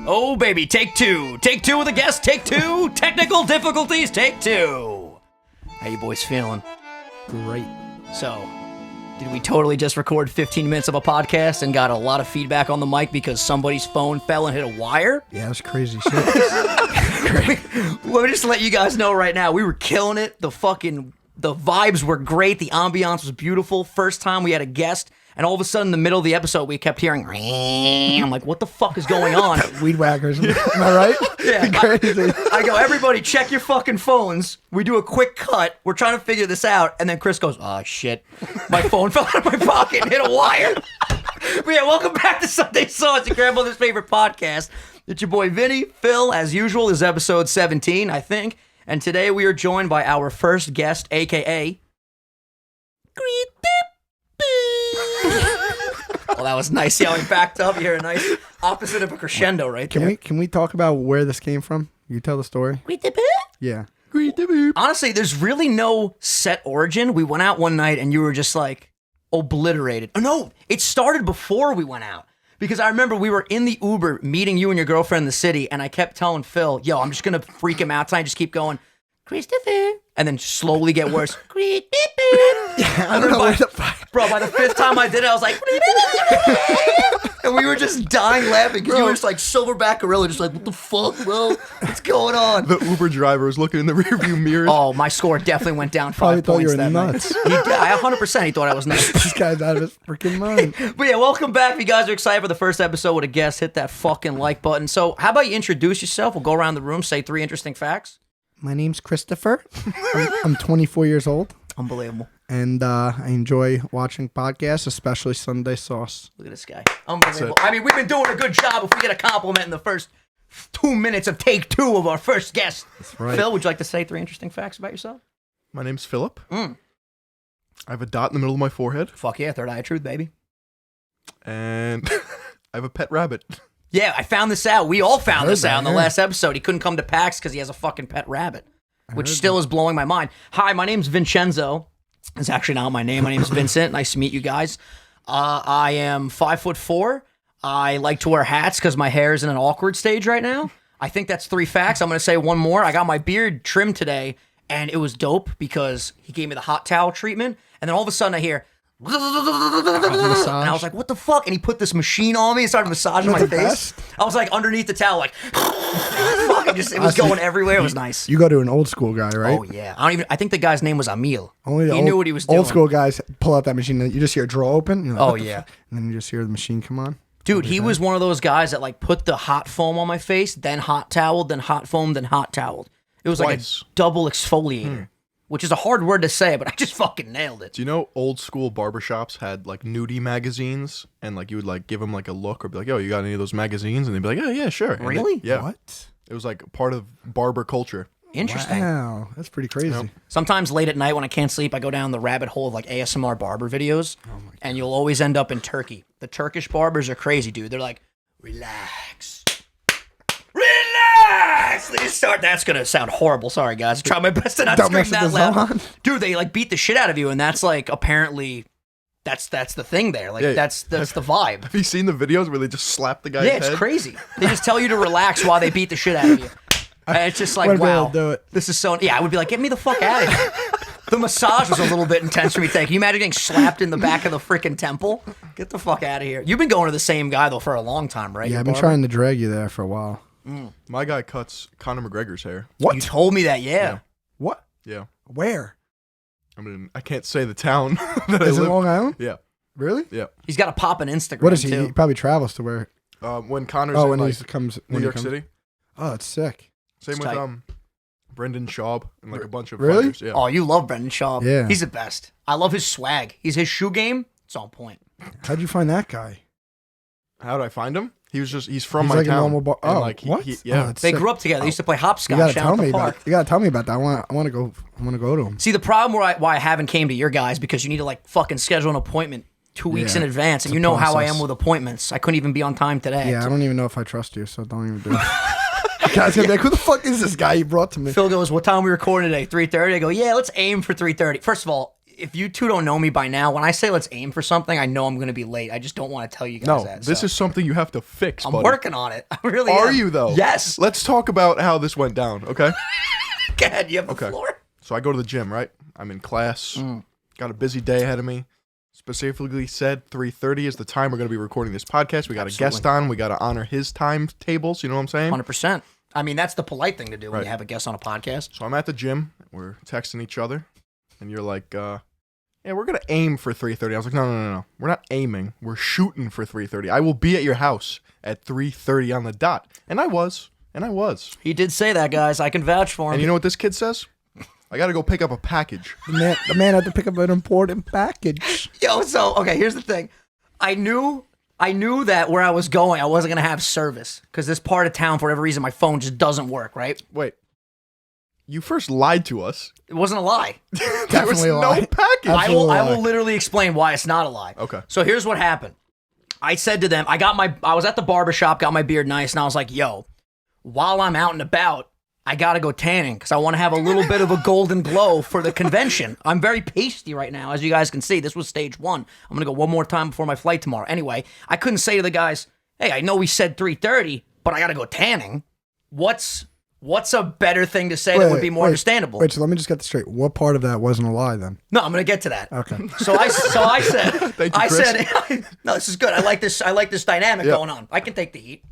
Oh, baby, take two. Take two with a guest, take two. Technical difficulties, take two. How you boys feeling? Great. So, did we totally just record 15 minutes of a podcast and got a lot of feedback on the mic because somebody's phone fell and hit a wire? Yeah, that's crazy shit. Let me just let you guys know right now, we were killing it. The vibes were great. The ambiance was beautiful. First time we had a guest. And all of a sudden, in the middle of the episode, we kept hearing, I'm like, what the fuck is going on? Weed whackers. Am I right? Yeah. Crazy. I go, everybody, check your fucking phones. We do a quick cut. We're trying to figure this out. And then Chris goes, oh, shit. My phone fell out of my pocket and hit a wire. But yeah, welcome back to Sunday Sauce, your grandmother's favorite podcast. It's your boy Vinny. Phil, as usual, is episode 17, I think. And today we are joined by our first guest, AKA... Well, that was nice. See how he backed up? You hear a nice opposite of a crescendo right there. Can we talk about where this came from? You tell the story. Yeah. Honestly, there's really no set origin. We went out one night and you were just like obliterated. Oh, no, it started before we went out. Because I remember we were in the Uber meeting you and your girlfriend in the city, and I kept telling Phil, yo, I'm just going to freak him out tonight. Just keep going, Christopher. And then slowly get worse. I don't know where the fuck. Bro, by the fifth time I did it, I was like, and we were just dying laughing because you were just like silverback gorilla, just like, what the fuck, bro? What's going on? The Uber driver was looking in the rearview mirror. Oh, my score definitely went down 5 Probably thought points you were that nuts. night. 100% he thought I was nuts. This guy's out of his freaking mind. But yeah, welcome back. If you guys are excited for the first episode with a guest, hit that fucking like button. So how about you introduce yourself? We'll go around the room, say 3 interesting facts. My name's Christopher. I'm 24 years old. Unbelievable. And I enjoy watching podcasts, especially Sunday Sauce. Look at this guy. Unbelievable. I mean, we've been doing a good job if we get a compliment in the first 2 minutes of take 2 of our first guest. That's right. Phil, would you like to say 3 interesting facts about yourself? My name's Philip. I have a dot in the middle of my forehead. Fuck yeah, third eye of truth, baby. And I have a pet rabbit. Yeah, I found this out. We all found this out in the yeah. last episode. He couldn't come to PAX because he has a fucking pet rabbit, which still is blowing my mind. Hi, my name's Vincenzo. It's actually not my name. My name's Vincent. Nice to meet you guys. I am 5'4". I like to wear hats because my hair is in an awkward stage right now. I think that's 3 facts. I'm going to say one more. I got my beard trimmed today, and it was dope because he gave me the hot towel treatment, and then all of a sudden I hear... And I was like, what the fuck? And he put this machine on me and started massaging my face. Best. I was like underneath the towel, like, fuck, it was going everywhere. It was nice. You go to an old school guy, right? Oh, yeah. I think the guy's name was Emil. Only the he knew what he was doing. Old school guys pull out that machine. And you just hear a drawer open. You're like, Oh, what the yeah. fuck? And then you just hear the machine come on. Dude, he was one of those guys that like put the hot foam on my face, then hot toweled, then hot foamed, then hot toweled. It was Twice. like a double exfoliator. Which is a hard word to say, but I just fucking nailed it. Do you know old school barbershops had like nudie magazines, and like you would like give them like a look or be like, yo, you got any of those magazines? And they'd be like, yeah, sure. And Really? yeah. What? It was like part of barber culture. Interesting. Wow, that's pretty crazy. Yep. Sometimes late at night when I can't sleep, I go down the rabbit hole of like ASMR barber videos, and you'll always end up in Turkey. The Turkish barbers are crazy, dude. They're like, relax. Relax! They just start. That's gonna sound horrible. Sorry, guys. I try my best to not Don't scream mess with that the loud. zone. Dude, they like beat the shit out of you, and that's like apparently that's the thing there. Like Yeah. that's the vibe. Have you seen the videos where they just slap the guy's Yeah, head? it's crazy. They just tell you to relax while they beat the shit out of you. And it's just like, Wouldn't be able wow, to do it. this is so... Yeah, I would be like, get me the fuck out of here. The massage was a little bit intense for me. Can you imagine getting slapped in the back of the freaking temple? Get the fuck out of here. You've been going to the same guy, though, for a long time, right? Yeah, Your I've been barber? trying to drag you there for a while. My guy cuts Conor McGregor's hair. What? You told me that, yeah. What? Yeah. Where? I mean, I can't say the town that I Is it live. Long Island? Yeah. Really? Yeah. He's got to pop an Instagram, What is he? too. He probably travels to where? When Connor's Oh, in when like, he comes New when he York comes- City. Oh, it's sick. Same It's with tight. Brendan Schaub and like a bunch of Really? fighters. Yeah. Oh, you love Brendan Schaub. Yeah. He's the best. I love his swag. His shoe game, it's on point. How'd you find that guy? How did I find him? He's from He's my like a town. normal bar. And, Oh, like, what? yeah. Oh, that's They sick. grew up together. They used to play You hopscotch gotta down tell at the me park. about. You gotta tell me about that. I want to go. I want to go to him. See, the problem why I haven't came to your guys because you need to like fucking schedule an appointment 2 weeks Yeah, in advance, and it's you a know how I process. am with appointments. I couldn't even be on time today. Yeah, I don't even know if I trust you, so don't even do it. Guys gonna be like, who the fuck is this guy you brought to me? Phil goes, what time are we recording today? 3:30? I go, yeah, let's aim for 3:30. First of all, if you two don't know me by now, when I say let's aim for something, I know I'm going to be late. I just don't want to tell you guys No, that. this is something you have to fix, I'm buddy. working on it. I really Are am. you, though? Yes. Let's talk about how this went down, okay? Go ahead. You have the floor. So I go to the gym, right? I'm in class. Got a busy day ahead of me. Specifically said 3:30 is the time we're going to be recording this podcast. We got a guest on. We got to honor his timetables. You know what I'm saying? 100%. I mean, that's the polite thing to do when you have a guest on a podcast. So I'm at the gym. We're texting each other. And you're like, yeah, we're going to aim for 3:30. I was like, no. We're not aiming. We're shooting for 3:30. I will be at your house at 3:30 on the dot. And I was. He did say that, guys. I can vouch for him. And you know what this kid says? I got to go pick up a package. The man had to pick up an important package. Yo, so, okay, here's the thing. I knew that where I was going, I wasn't going to have service. Because this part of town, for whatever reason, my phone just doesn't work, right? Wait. You first lied to us. It wasn't a lie. There was Definitely a lie. no package. I Absolutely will lie. literally explain why it's not a lie. Okay. So here's what happened. I said to them, I was at the barbershop, got my beard nice, and I was like, yo, while I'm out and about, I gotta go tanning because I want to have a little bit of a golden glow for the convention. I'm very pasty right now, as you guys can see. This was stage 1. I'm gonna go one more time before my flight tomorrow. Anyway, I couldn't say to the guys, hey, I know we said 3:30, but I gotta go tanning. What's a better thing to say that would be more understandable? Wait, so let me just get this straight. What part of that wasn't a lie then? No, I'm gonna get to that. Okay. So I said, Thank you, Chris. no, this is good. I like this dynamic going on. I can take the heat.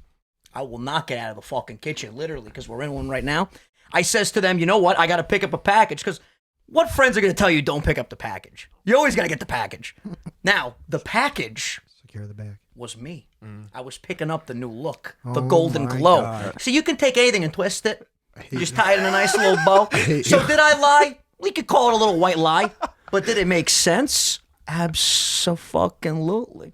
I will not get out of the fucking kitchen, literally, because we're in one right now. I says to them, you know what? I got to pick up a package, because what friends are going to tell you don't pick up the package? You always got to get the package. Now, the package Secure the bag. was me. I was picking up the new look, the golden glow. God. So you can take anything and twist it. You just tie it in a nice little bow. So did I lie? We could call it a little white lie. But did it make sense? Abso-fucking-lutely.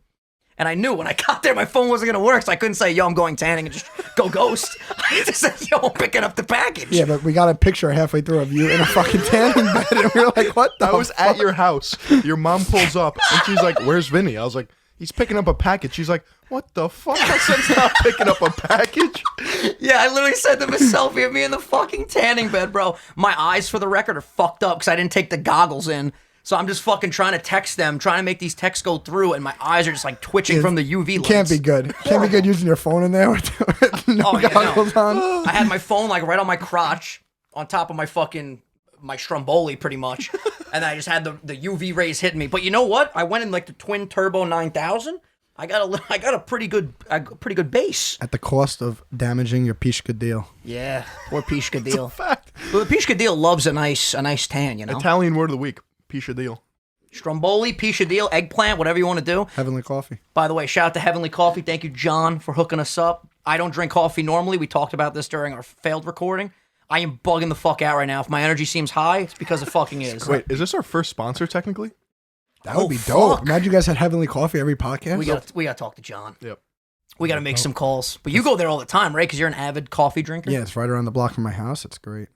And I knew when I got there, my phone wasn't going to work, so I couldn't say, yo, I'm going tanning and just go ghost. I just said, yo, I'm picking up the package. Yeah, but we got a picture halfway through of you in a fucking tanning bed, and we were like, what the I was fuck? at your house. Your mom pulls up, and she's like, where's Vinny? I was like, he's picking up a package. She's like, what the fuck? My son's not picking up a package. Yeah, I literally sent them a selfie of me in the fucking tanning bed, bro. My eyes, for the record, are fucked up because I didn't take the goggles in. So I'm just fucking trying to text them, trying to make these texts go through, and my eyes are just like twitching from the UV lights. Can't be good. Can't be good using your phone in there with no goggles on. I had my phone like right on my crotch, on top of my Stromboli pretty much, and I just had the UV rays hitting me. But you know what? I went in like the twin turbo 9000. I got a pretty good base. At the cost of damaging your Pishka deal. Yeah, poor Pishka deal. Fact. Well, the Pishka deal loves a nice tan, you know. Italian word of the week. Pisha deal. Stromboli, Pisha deal, eggplant, whatever you want to do. Heavenly Coffee. By the way, shout out to Heavenly Coffee. Thank you, John, for hooking us up. I don't drink coffee normally. We talked about this during our failed recording. I am bugging the fuck out right now. If my energy seems high, it's because it fucking is. Wait, is this our first sponsor technically? That would be dope. Imagine you guys had Heavenly Coffee every podcast. We got to talk to John. Yep. We got to make some calls. But you go there all the time, right? Because you're an avid coffee drinker? Yeah, it's right around the block from my house. It's great.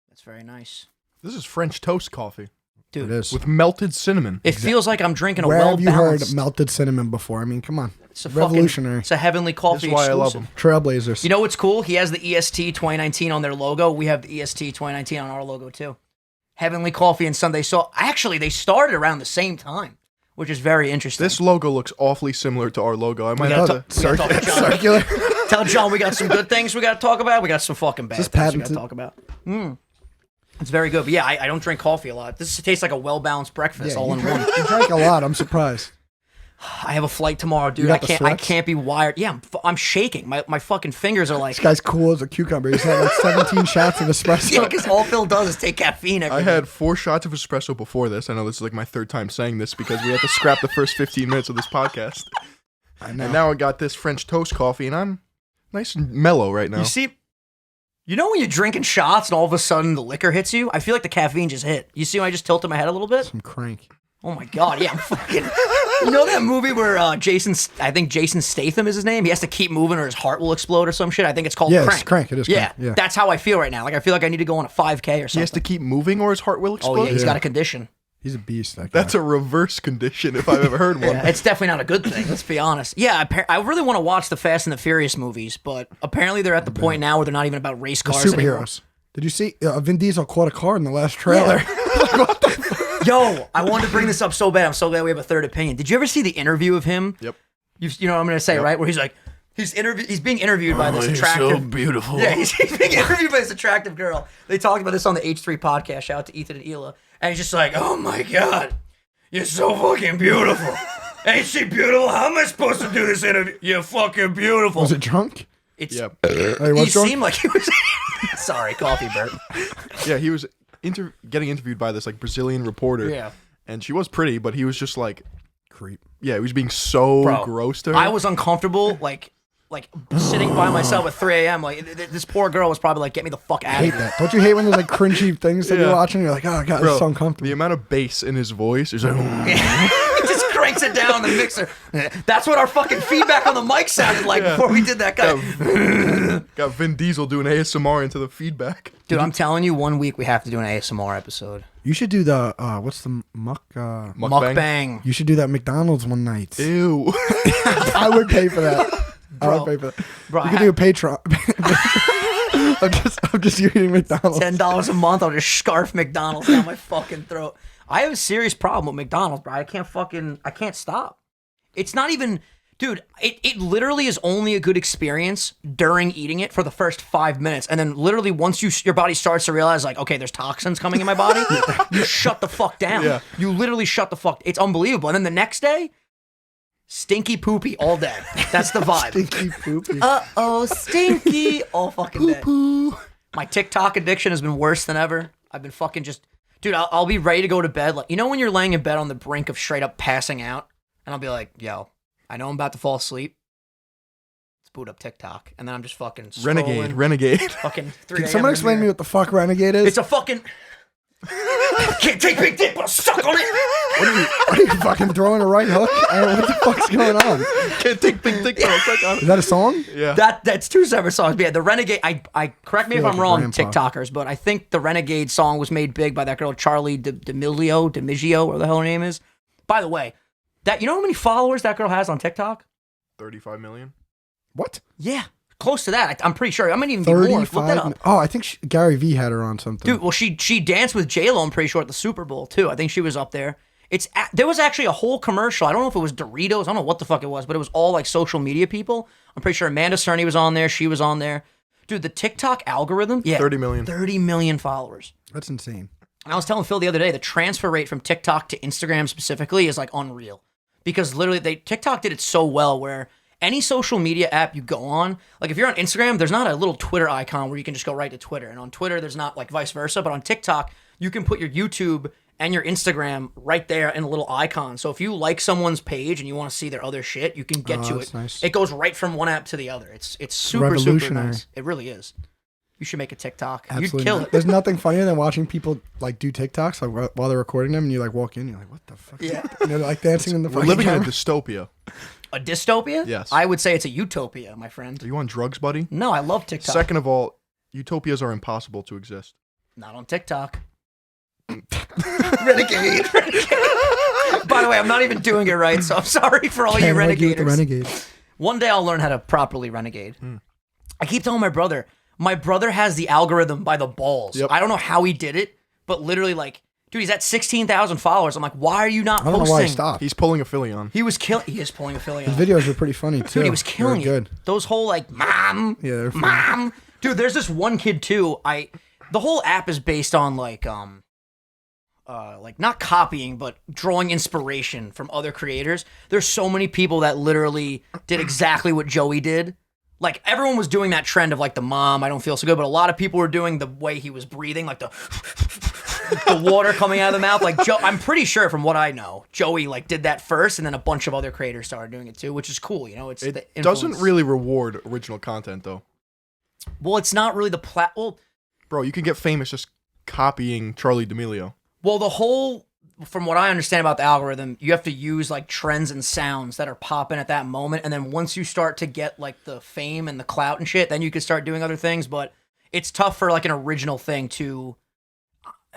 That's very nice. This is French toast coffee. Dude, It is. With melted cinnamon. it feels like I'm drinking a Where have you heard well-balanced... melted cinnamon before? I mean, come on. It's a Revolutionary. It's a Heavenly Coffee This is why I love exclusive. them. Trailblazers. You know what's cool? He has the EST 2019 on their logo. We have the EST 2019 on our logo too. Heavenly Coffee and Sunday. So actually, they started around the same time, which is very interesting. This logo looks awfully similar to our logo. I might gotta have talk- to... we gotta talk to John. Circular. Tell John we got some good things we got to talk about. We got some fucking bad Is this things we got to patented? talk about. It's very good. But yeah, I don't drink coffee a lot. This tastes like a well-balanced breakfast all in one. You drank a lot. I'm surprised. I have a flight tomorrow, dude. got I the can't. sweats? I can't be wired. Yeah, I'm shaking. My fucking fingers are like. This guy's cool as a cucumber. He's had like 17 shots of espresso. Yeah, because all Phil does is take caffeine every I day. had 4 shots of espresso before this. I know this is like my 3rd time saying this because we had to scrap the first 15 minutes of this podcast. I know. And now I got this French toast coffee, and I'm nice and mellow right now. You see, you know when you're drinking shots and all of a sudden the liquor hits you? I feel like the caffeine just hit. You see when I just tilted my head a little bit? Some crank. Oh my god, yeah, I'm fucking. You know that movie where I think Jason Statham is his name? He has to keep moving or his heart will explode or some shit. I think it's called Yeah, Crank. it's Crank. It is Yeah, Crank. Yeah. that's how I feel right now. Like I feel like I need to go on a 5K or He has something. to keep moving or his heart will explode? Oh yeah, he's Yeah. got a condition. He's a beast, that guy. That's a reverse condition if I've ever heard one. Yeah, it's definitely not a good thing. Let's be honest. Yeah, I really want to watch the Fast and the Furious movies, but apparently they're at the point now where they're not even about race The cars anymore. superheroes. Did you see Vin Diesel caught a car in the last trailer? Like, what the fuck? Yo, I wanted to bring this up so bad. I'm so glad we have a third opinion. Did you ever see the interview of him? Yep. You know what I'm going to say, right? Where he's like, he's being interviewed by this attractive. So beautiful. Yeah, he's being interviewed by this attractive girl. They talked about this on the H3 podcast. Shout out to Ethan and Hila. And he's just like, oh my God, you're so fucking beautiful. Ain't she beautiful? How am I supposed to do this interview? You're fucking beautiful. Was it drunk? It's, Yep. He seemed like he was. Sorry, coffee burp. Yeah, he was getting interviewed by this like Brazilian reporter. Yeah. And she was pretty, but he was just like, Creep. yeah, he was being so Bro, gross to her. I was uncomfortable, like sitting by myself at 3 a.m. Like this poor girl was probably like, "Get me the fuck out I of hate here." that. Don't you hate when there's like cringy things that you're Yeah. watching? You're like, oh God, Bro, it's so uncomfortable. the amount of bass in his voice is like, He just cranks it down on the mixer. That's what our fucking feedback on the mic sounded like before we did that guy. got Vin Diesel doing ASMR into the feedback. Dude, I'm telling you, 1 week we have to do an ASMR episode. You should do the what's the Mukbang. Mukbang. You should do that McDonald's one night. Ew. I would pay for that. I Bro. would pay for that. Bro, You could do a Patreon. I'm just eating McDonald's. $10 a month, I'll just scarf McDonald's down my fucking throat. I have a serious problem with McDonald's, bro. I can't stop. It's not even, dude, it literally is only a good experience during eating it for the first 5 minutes. And then literally once your body starts to realize like, okay, there's toxins coming in my body, you shut the fuck down. Yeah. You literally shut the fuck, it's unbelievable. And then the next day, stinky poopy all day. That's the vibe. Stinky poopy. Uh-oh, stinky all fucking day. Poo. My TikTok addiction has been worse than ever. I've been fucking just, dude, I'll be ready to go to bed. Like, you know when you're laying in bed on the brink of straight up passing out? And I'll be like, yo, I know I'm about to fall asleep. Let's boot up TikTok. And then I'm just fucking scrolling. Renegade. Fucking 3 Can a.m. someone in the explain to me mirror. what the fuck Renegade is? It's a fucking... Can't take big dick, but I'll suck on it. Are you fucking throwing a right hook? I don't know what the fuck's going on. Can't take big dick. It's like, Is that a song? yeah. That's two separate songs. But yeah, the Renegade, I correct me if feel I'm like a wrong, grandpa. TikTokers, but I think the Renegade song was made big by that girl, Charlie DeMiggio, or the hell her name is. By the way, you know how many followers that girl has on TikTok? 35 million. What? Yeah, close to that. I'm pretty sure. I might even be more. Look that 35? up. Oh, I think Gary V had her on something. Dude, well, she danced with J-Lo, I'm pretty sure, at the Super Bowl, too. I think she was up there. There was actually a whole commercial. I don't know if it was Doritos. I don't know what the fuck it was, but it was all, like, social media people. I'm pretty sure Amanda Cerny was on there. She was on there. Dude, the TikTok algorithm, 30 million. 30 million followers. That's insane. And I was telling Phil the other day, the transfer rate from TikTok to Instagram specifically is, like, unreal. Because literally, TikTok did it so well where any social media app you go on, like if you're on Instagram, there's not a little Twitter icon where you can just go right to Twitter. And on Twitter, there's not like vice versa. But on TikTok, you can put your YouTube and your Instagram right there in a little icon. So if you like someone's page and you want to see their other shit, you can get to that's it. nice. It goes right from one app to the other. It's super revolutionary. nice. It really is. You should make a TikTok. Absolutely You'd kill not. it. There's nothing funnier than watching people like do TikToks like while they're recording them, and you like walk in, you're like, what the fuck? Yeah. And they're like dancing in the We're fucking living in a camera. dystopia. A dystopia? Yes. I would say it's a utopia, my friend. Are you on drugs, buddy? No, I love TikTok. Second of all, utopias are impossible to exist. Not on TikTok. Renegade. By the way, I'm not even doing it right, so I'm sorry for all you Can't argue with renegaders. the renegade. One day I'll learn how to properly renegade. I keep telling my brother has the algorithm by the balls. Yep. I don't know how he did it, but literally like, dude, he's at 16,000 followers. I'm like, why are you not I don't know posting? why I stopped. He's pulling a Philion. He is pulling a Philion. His videos were pretty funny too. Dude, he was killing They were it. good. Those whole like, mom, Yeah, they're funny. mom. Dude, there's this one kid too. The whole app is based on like not copying, but drawing inspiration from other creators. There's so many people that literally did exactly what Joey did. Like everyone was doing that trend of like the mom, I don't feel so good, but a lot of people were doing the way he was breathing, like the water coming out of the mouth. Like I'm pretty sure from what I know, Joey like did that first, and then a bunch of other creators started doing it too, which is cool. You know, it's It the doesn't influence. really reward original content, though. Well, it's not really the Bro, you can get famous just copying Charlie D'Amelio. Well, the whole, from what I understand about the algorithm, you have to use like trends and sounds that are popping at that moment. And then once you start to get like the fame and the clout and shit, then you can start doing other things. But it's tough for like an original thing to,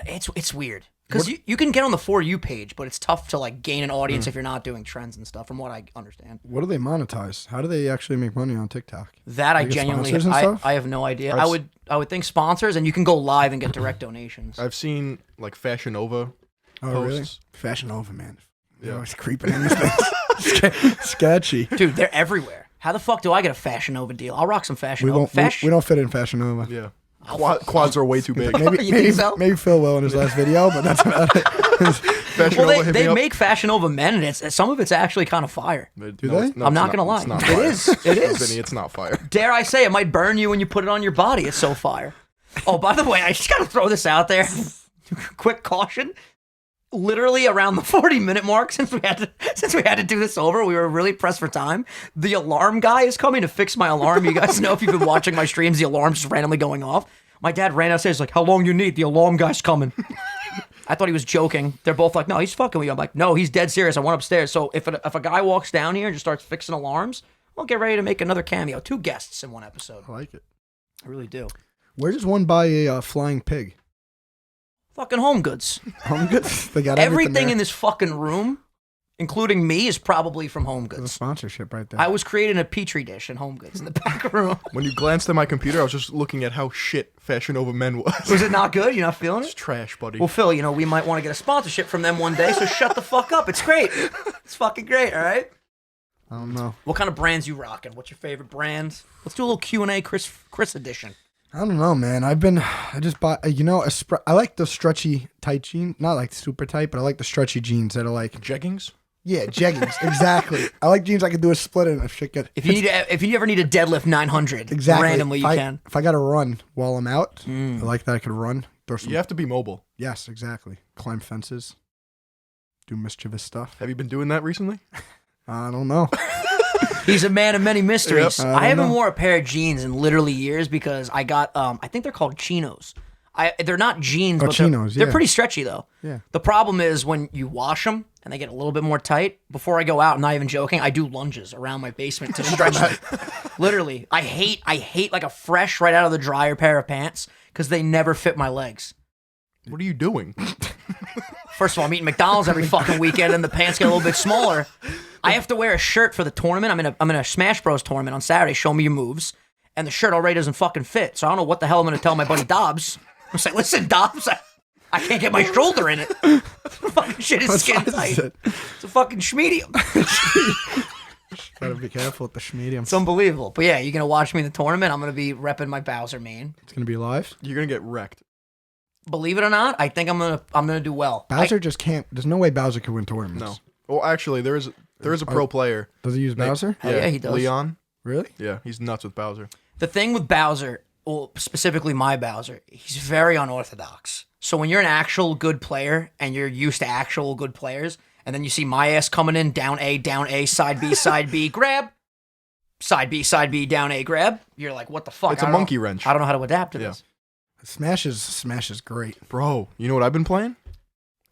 it's weird. Because you can get on the For You page, but it's tough to like gain an audience if you're not doing trends and stuff, from what I understand. What do they monetize? How do they actually make money on TikTok? That I They get genuinely, sponsors and stuff? I have no idea. I've I would think sponsors, and you can go live and get direct donations. I've seen like Fashion Nova Oh, really? posts. Fashion Nova, man. Yeah. You're always creeping in these things. Sketchy. Dude, they're everywhere. How the fuck do I get a Fashion Nova deal? I'll rock some Fashion We Nova. don't, we don't fit in Fashion Nova. Yeah. Quads are way too big. Maybe, You think so? maybe Phil will in his last video, but that's about it. Fashion Well, Nova hit me they up. make Fashion Nova men, and some of it's actually kind of fire. Do they? I'm not gonna lie. It's not It fire. is. It is. Vinny, it's not fire. Dare I say, it might burn you when you put it on your body. It's so fire. Oh, by the way, I just gotta throw this out there. Quick caution. Literally around the 40-minute mark, since we had to do this over, we were really pressed for time. The alarm guy is coming to fix my alarm. You guys know if you've been watching my streams, the alarm's just randomly going off. My dad ran downstairs like, "How long you need? The alarm guy's coming." I thought he was joking. They're both like, "No, he's fucking with you." I'm like, "No, he's dead serious." I went upstairs. So if a guy walks down here and just starts fixing alarms, I'll get ready to make another cameo. 2 guests in one episode. I like it. I really do. Where does one buy a flying pig? Fucking Home Goods. Home Goods. They got Everything there. in this fucking room, including me, is probably from Home There's a Goods. sponsorship right there. I was creating a petri dish in Home Goods in the back room. When you glanced at my computer, I was just looking at how shit Fashion Nova Men was. Was it not good? You're not feeling It's it? trash, buddy. Well, Phil, we might want to get a sponsorship from them one day, so shut the fuck up. It's great. It's fucking great, all right? I don't know. What kind of brands you rocking? What's your favorite brands? Let's do a little Q&A Chris edition. I don't know, man. I just bought, I like the stretchy tight jeans. Not like super tight, but I like the stretchy jeans that are like, Jeggings? yeah, jeggings. Exactly. I like jeans I can do a split in if shit get. If you ever need a deadlift 900, Exactly. randomly you can. If I got to run while I'm out, I like that I could run. Throw some, You have to be mobile. yes, exactly. Climb fences. Do mischievous stuff. Have you been doing that recently? I don't know. He's a man of many mysteries. Yep. I I don't haven't know. wore a pair of jeans in literally years because I got I think they're called chinos. They're not jeans, Oh, but chinos, they're yeah. pretty stretchy though. Yeah. The problem is when you wash them and they get a little bit more tight. Before I go out, I'm not even joking, I do lunges around my basement to stretch them. Literally, I hate like a fresh right out of the dryer pair of pants because they never fit my legs. What are you doing? First of all, I'm eating McDonald's every fucking weekend, and the pants get a little bit smaller. I have to wear a shirt for the tournament. I'm in a Smash Bros tournament on Saturday. Show me your moves, and the shirt already doesn't fucking fit. So I don't know what the hell I'm gonna tell my buddy Dobbs. I'm like, listen, Dobbs, I can't get my shoulder in it. Fucking shit is What skin size is tight. it? It's a fucking schmedium. Gotta be careful with the schmedium. It's unbelievable. But yeah, you're gonna watch me in the tournament. I'm gonna be repping my Bowser mane. It's gonna be live. You're going to get wrecked. Believe it or not, I think I'm gonna do well. Bowser just can't. There's no way Bowser can win tournaments. No. Well, actually, there is a pro player. Does he use Bowser? Hell yeah, he does. Leon. Really? Yeah, he's nuts with Bowser. The thing with Bowser, well, specifically my Bowser, he's very unorthodox. So when you're an actual good player and you're used to actual good players, and then you see my ass coming in, down A, side B, grab, side B, down A, grab, you're like, what the fuck? It's a monkey wrench. I don't know how to adapt to Yeah. this. Smash is great. Bro, you know what I've been playing?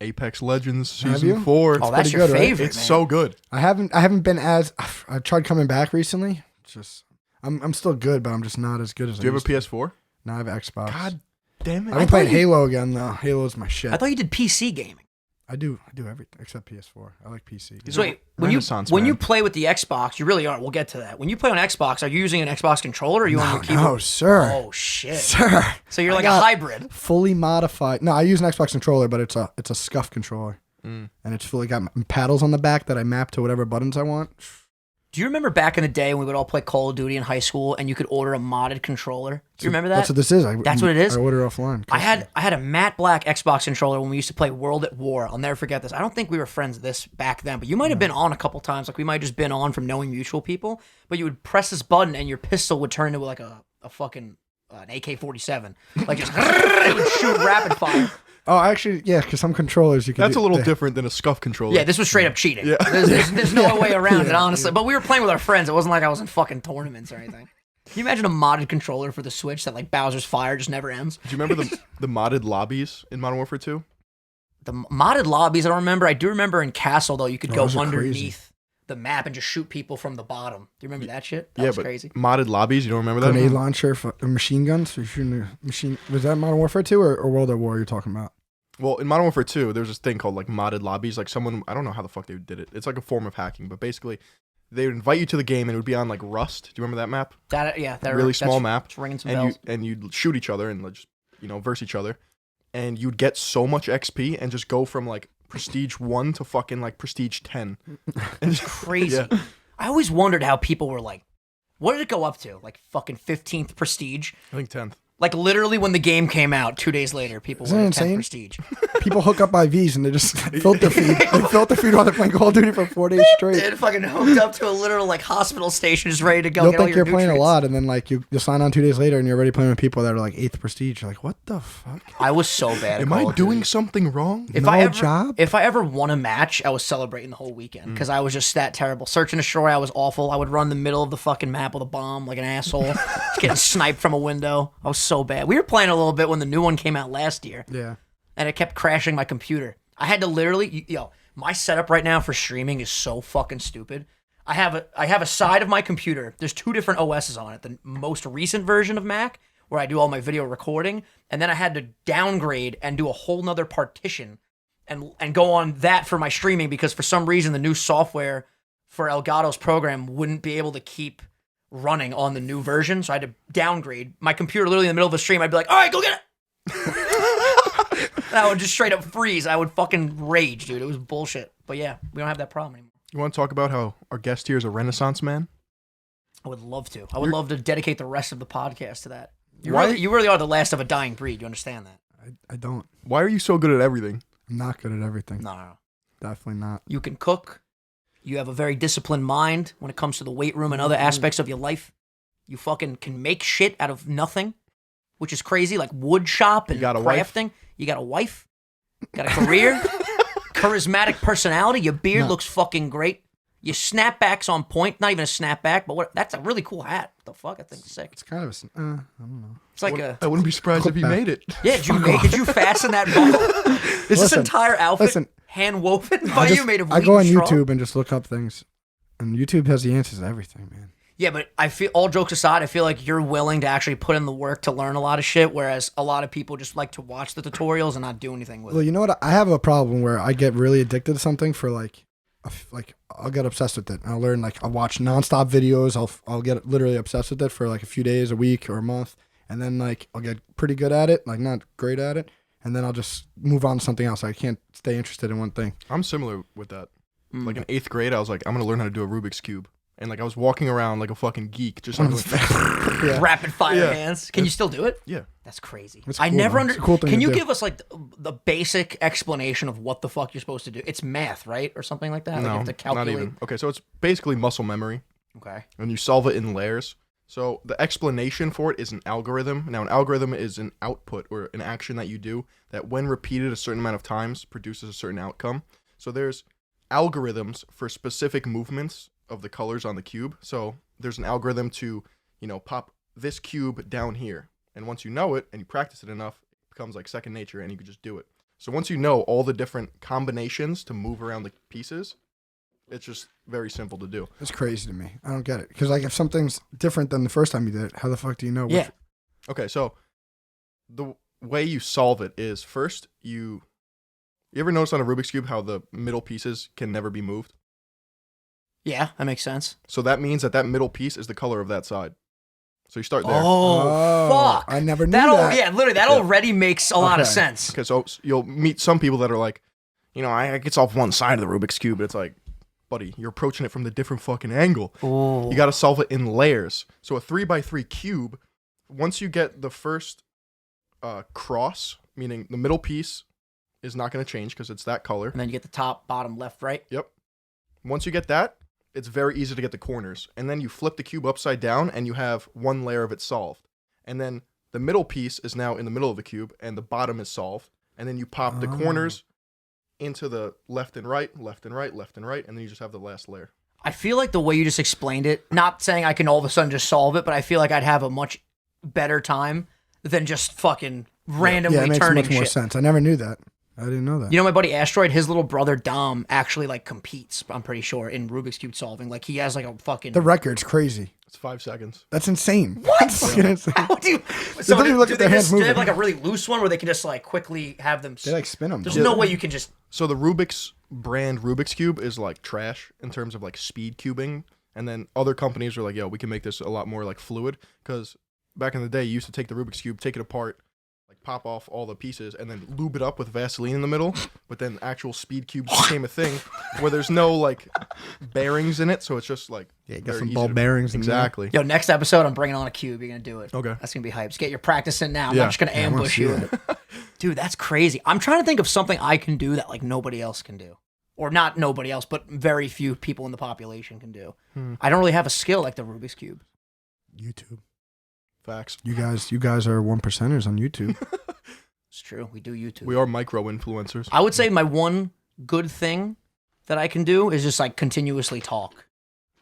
Apex Legends Have Season you? 4. Oh, that's pretty your good, right? favorite, It's man. so good. I haven't been as. I tried coming back recently. It's just I'm still good, but I'm just not as good as. Do you have a used to. PS4? No, I have an Xbox. God damn it. I've been playing Halo again though. Halo's my shit. I thought you did PC gaming. I do everything except PS4. I like PC. He's So a wait, when you Renaissance when you man. play with the Xbox, you really are. We'll get to that. When you play on Xbox, are you using an Xbox controller or are you on your keyboard? No, sir. Oh shit. Sir. So you're I like a got hybrid. Fully modified. No, I use an Xbox controller, but it's a scuff controller. And it's fully got paddles on the back that I map to whatever buttons I want. Do you remember back in the day when we would all play Call of Duty in high school and you could order a modded controller? Do you remember that? That's what this is. That's what it is? I order offline. I had a matte black Xbox controller when we used to play World at War. I'll never forget this. I don't think we were friends this back then, but you might have been on a couple times. Like we might have just been on from knowing mutual people. But you would press this button and your pistol would turn into like a fucking an AK-47. Like just it would shoot rapid fire. Oh, actually, yeah, because some controllers you can. That's do, a little they- different than a scuff controller. Yeah, this was straight up cheating. Yeah. There's no way around it, honestly. But we were playing with our friends. It wasn't like I was in fucking tournaments or anything. Can you imagine a modded controller for the Switch that like Bowser's Fire just never ends? Do you remember the modded lobbies in Modern Warfare 2? The modded lobbies, I don't remember. I do remember in Castle, though, you could go those are underneath crazy. the map and just shoot people from the bottom. Do you remember that shit? That Yeah, was but crazy. modded lobbies, you don't remember that? Grenade launcher for machine guns. So you're shooting a machine. Was that Modern Warfare 2 or World at War you're talking about? Well, in Modern Warfare 2, there's this thing called like modded lobbies. Like someone, I don't know how the fuck they did it. It's like a form of hacking, but basically, they would invite you to the game and it would be on like Rust. Do you remember that map? That Really small map. It's ringing some And bells. you'd shoot each other and like, just verse each other, and you'd get so much XP and just go from like Prestige 1 to fucking like Prestige 10. It's crazy. Yeah. I always wondered how people were like, what did it go up to? Like fucking 15th Prestige? I think 10th. Like literally when the game came out 2 days later, people Isn't were it at 10th insane? Prestige. People hook up IVs and they just filter feed. They filter feed while they're playing Call of Duty for 4 days straight. Dude, fucking hooked up to a literal like hospital station, just ready to go. You'll get all think your you're playing a nutrients. lot, and then like you sign on 2 days later, and you're already playing with people that are like 8th Prestige. You're like, what the fuck? I was so bad. At Am Call I of Duty. doing something wrong? If No I ever, job? If I ever won a match, I was celebrating the whole weekend because I was just that terrible. Search and destroy, I was awful. I would run the middle of the fucking map with a bomb like an asshole, just getting sniped from a window. I was so bad. We were playing a little bit when the new one came out last year, Yeah. and it kept crashing my computer. I had to literally, my setup right now for streaming is so fucking stupid. I have a side of my computer. There's 2 different OSs on it. The most recent version of Mac, where I do all my video recording, and then I had to downgrade and do a whole nother partition and go on that for my streaming because for some reason the new software for Elgato's program wouldn't be able to keep running on the new version, so I had to downgrade. My computer literally in the middle of a stream, I'd be like, all right, go get it. And I would just straight up freeze. I would fucking rage, dude. It was bullshit. But yeah, we don't have that problem anymore. You want to talk about how our guest here is a Renaissance man? I would love to. I would love to dedicate the rest of the podcast to that. You Why- you really are the last of a dying breed. You understand that? I don't. Why are you so good at everything? I'm not good at everything. No. Definitely not. You can cook. You have a very disciplined mind when it comes to the weight room and other aspects of your life. You fucking can make shit out of nothing, which is crazy, like wood shop and got a wife? crafting. You got a wife. Got a career. Charismatic personality. Your beard looks fucking great. Your snapback's on point. Not even a snapback, but what? That's a really cool hat. What the fuck? I think it's sick. It's kind of I don't know. It's like a... I wouldn't be surprised if he Clip that. made it. Yeah, did you fasten that buckle? Is this Listen, entire outfit listen. hand woven by you made of I wheat go on and straw? YouTube and just look up things, and YouTube has the answers to everything, man. Yeah, but I feel, all jokes aside, I feel like you're willing to actually put in the work to learn a lot of shit, whereas a lot of people just like to watch the tutorials and not do anything with Well, it. you know what? I have a problem where I get really addicted to something for like I'll get obsessed with it. I'll learn I'll watch nonstop videos. I'll get literally obsessed with it for like a few days, a week, or a month, and then I'll get pretty good at it, like not great at it, and then I'll just move on to something else. I can't stay interested in one thing. I'm similar with that. Like in 8th grade, I was like, I'm going to learn how to do a Rubik's Cube. And like I was walking around like a fucking geek, just like Yeah. Rapid fire Yeah. hands. Can you still do it? yeah. That's crazy. It's I cool, never man. It's a cool thing Can to you do. give us like the basic explanation of what the fuck you're supposed to do? It's math, right, or something like that. Like you No, have to calculate. not even. Okay, so it's basically muscle memory, Okay. and you solve it in layers. So the explanation for it is an algorithm. Now, an algorithm is an output or an action that you do that, when repeated a certain amount of times, produces a certain outcome. So there's algorithms for specific movements of the colors on the cube. So there's an algorithm to, pop this cube down here. And once you know it and you practice it enough, it becomes like second nature and you can just do it. So once you know all the different combinations to move around the pieces, it's just very simple to do. It's crazy to me. I don't get it because if something's different than the first time you did it, how the fuck do you know? Yeah. Okay, so the way you solve it is first you ever notice on a Rubik's Cube how the middle pieces can never be moved? Yeah, that makes sense. So that means that middle piece is the color of that side. So you start there. Oh, fuck! I never knew That that. Yeah, literally, that already makes a lot of Okay. sense. Okay, so you'll meet some people that are like, I can solve one side of the Rubik's Cube, but it's like, buddy, you're approaching it from the different fucking angle. Ooh. You got to solve it in layers. So a 3x3 cube, once you get the first cross, meaning the middle piece is not going to change because it's that color. And then you get the top, bottom, left, right. Yep. Once you get that, it's very easy to get the corners. And then you flip the cube upside down and you have one layer of it solved. And then the middle piece is now in the middle of the cube and the bottom is solved. And then you pop the corners into the left and right, left and right, left and right, and then you just have the last layer. I feel like the way you just explained it, not saying I can all of a sudden just solve it, but I feel like I'd have a much better time than just fucking randomly Yeah, it makes turning much more shit. sense. I never knew that. I didn't know that. You know, my buddy Asteroid, his little brother Dom actually competes, I'm pretty sure, in Rubik's Cube solving. Like he has a fucking... The record's crazy. It's 5 seconds. That's insane. What? That's fucking insane. How do you... don't even look do at their they hands just, do they have moving. a really loose one where they can just quickly have them... They spin them. There's no way you can just... So the Rubik's brand Rubik's Cube is trash in terms of speed cubing. And then other companies are like, yo, we can make this a lot more fluid. Because back in the day, you used to take the Rubik's Cube, take it apart, pop off all the pieces and then lube it up with Vaseline in the middle, but then actual speed cubes became a thing where there's no like bearings in it, so it's just like you got very some easy ball to- bearings. in there. Exactly. Yo, next episode, I'm bringing on a cube. You're going to do it. Okay. That's going to be hype. Just get your practice in now. I'm Yeah. not just going to I wanna ambush see you. that. Dude, that's crazy. I'm trying to think of something I can do that like nobody else can do. Or not nobody else, but very few people in the population can do. I don't really have a skill like the Rubik's Cube. YouTube. Facts. You guys are 1%ers on YouTube. It's true. We do YouTube. We are micro influencers. I would say my one good thing that I can do is just like continuously talk.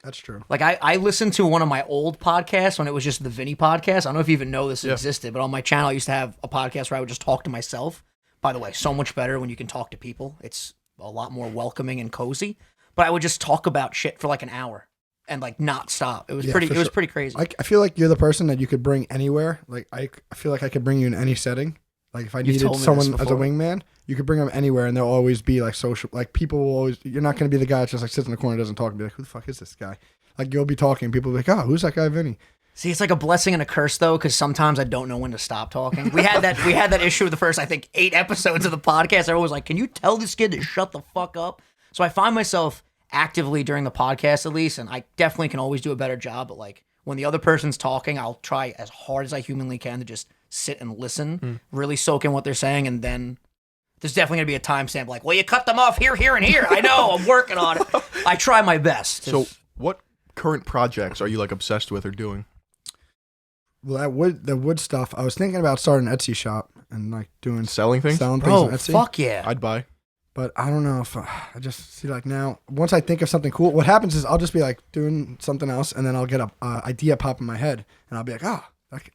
That's true. Like I listened to one of my old podcasts when it was just the Vinny podcast. I don't know if you even know this existed, but on my channel I used to have a podcast where I would just talk to myself. By the way, so much better when you can talk to people. It's a lot more welcoming and cozy. But I would just talk about shit for like an hour and like not stop. It was Yeah, pretty. for It was sure. pretty crazy. I feel like you're the person that you could bring anywhere. Like I feel like I could bring you in any setting. Like if I needed told me this someone as a before. wingman, you could bring them anywhere, and they'll always be like social. Like people will always. You're not going to be the guy that just like sits in the corner and doesn't talk and be like, who the fuck is this guy? Like you'll be talking, and people will be like, oh, who's that guy, Vinny? See, it's like a blessing and a curse though, because sometimes I don't know when to stop talking. We had that issue with the first, I think, 8 episodes of the podcast. I was like, can you tell this kid to shut the fuck up? So I find myself actively during the podcast at least, and I definitely can always do a better job, but like when the other person's talking, I'll try as hard as I humanly can to just sit and listen, really soak in what they're saying, and then there's definitely gonna be a timestamp like, well, you cut them off here, here, and here. I know, I'm working on it. I try my best. So, what current projects are you like obsessed with or doing? Well, the wood stuff. I was thinking about starting an Etsy shop and like doing Selling things? selling bro, things on Etsy. fuck yeah. I'd buy. But I don't know if I just see like now. Once I think of something cool, what happens is I'll just be like doing something else, and then I'll get a idea pop in my head, and I'll be like,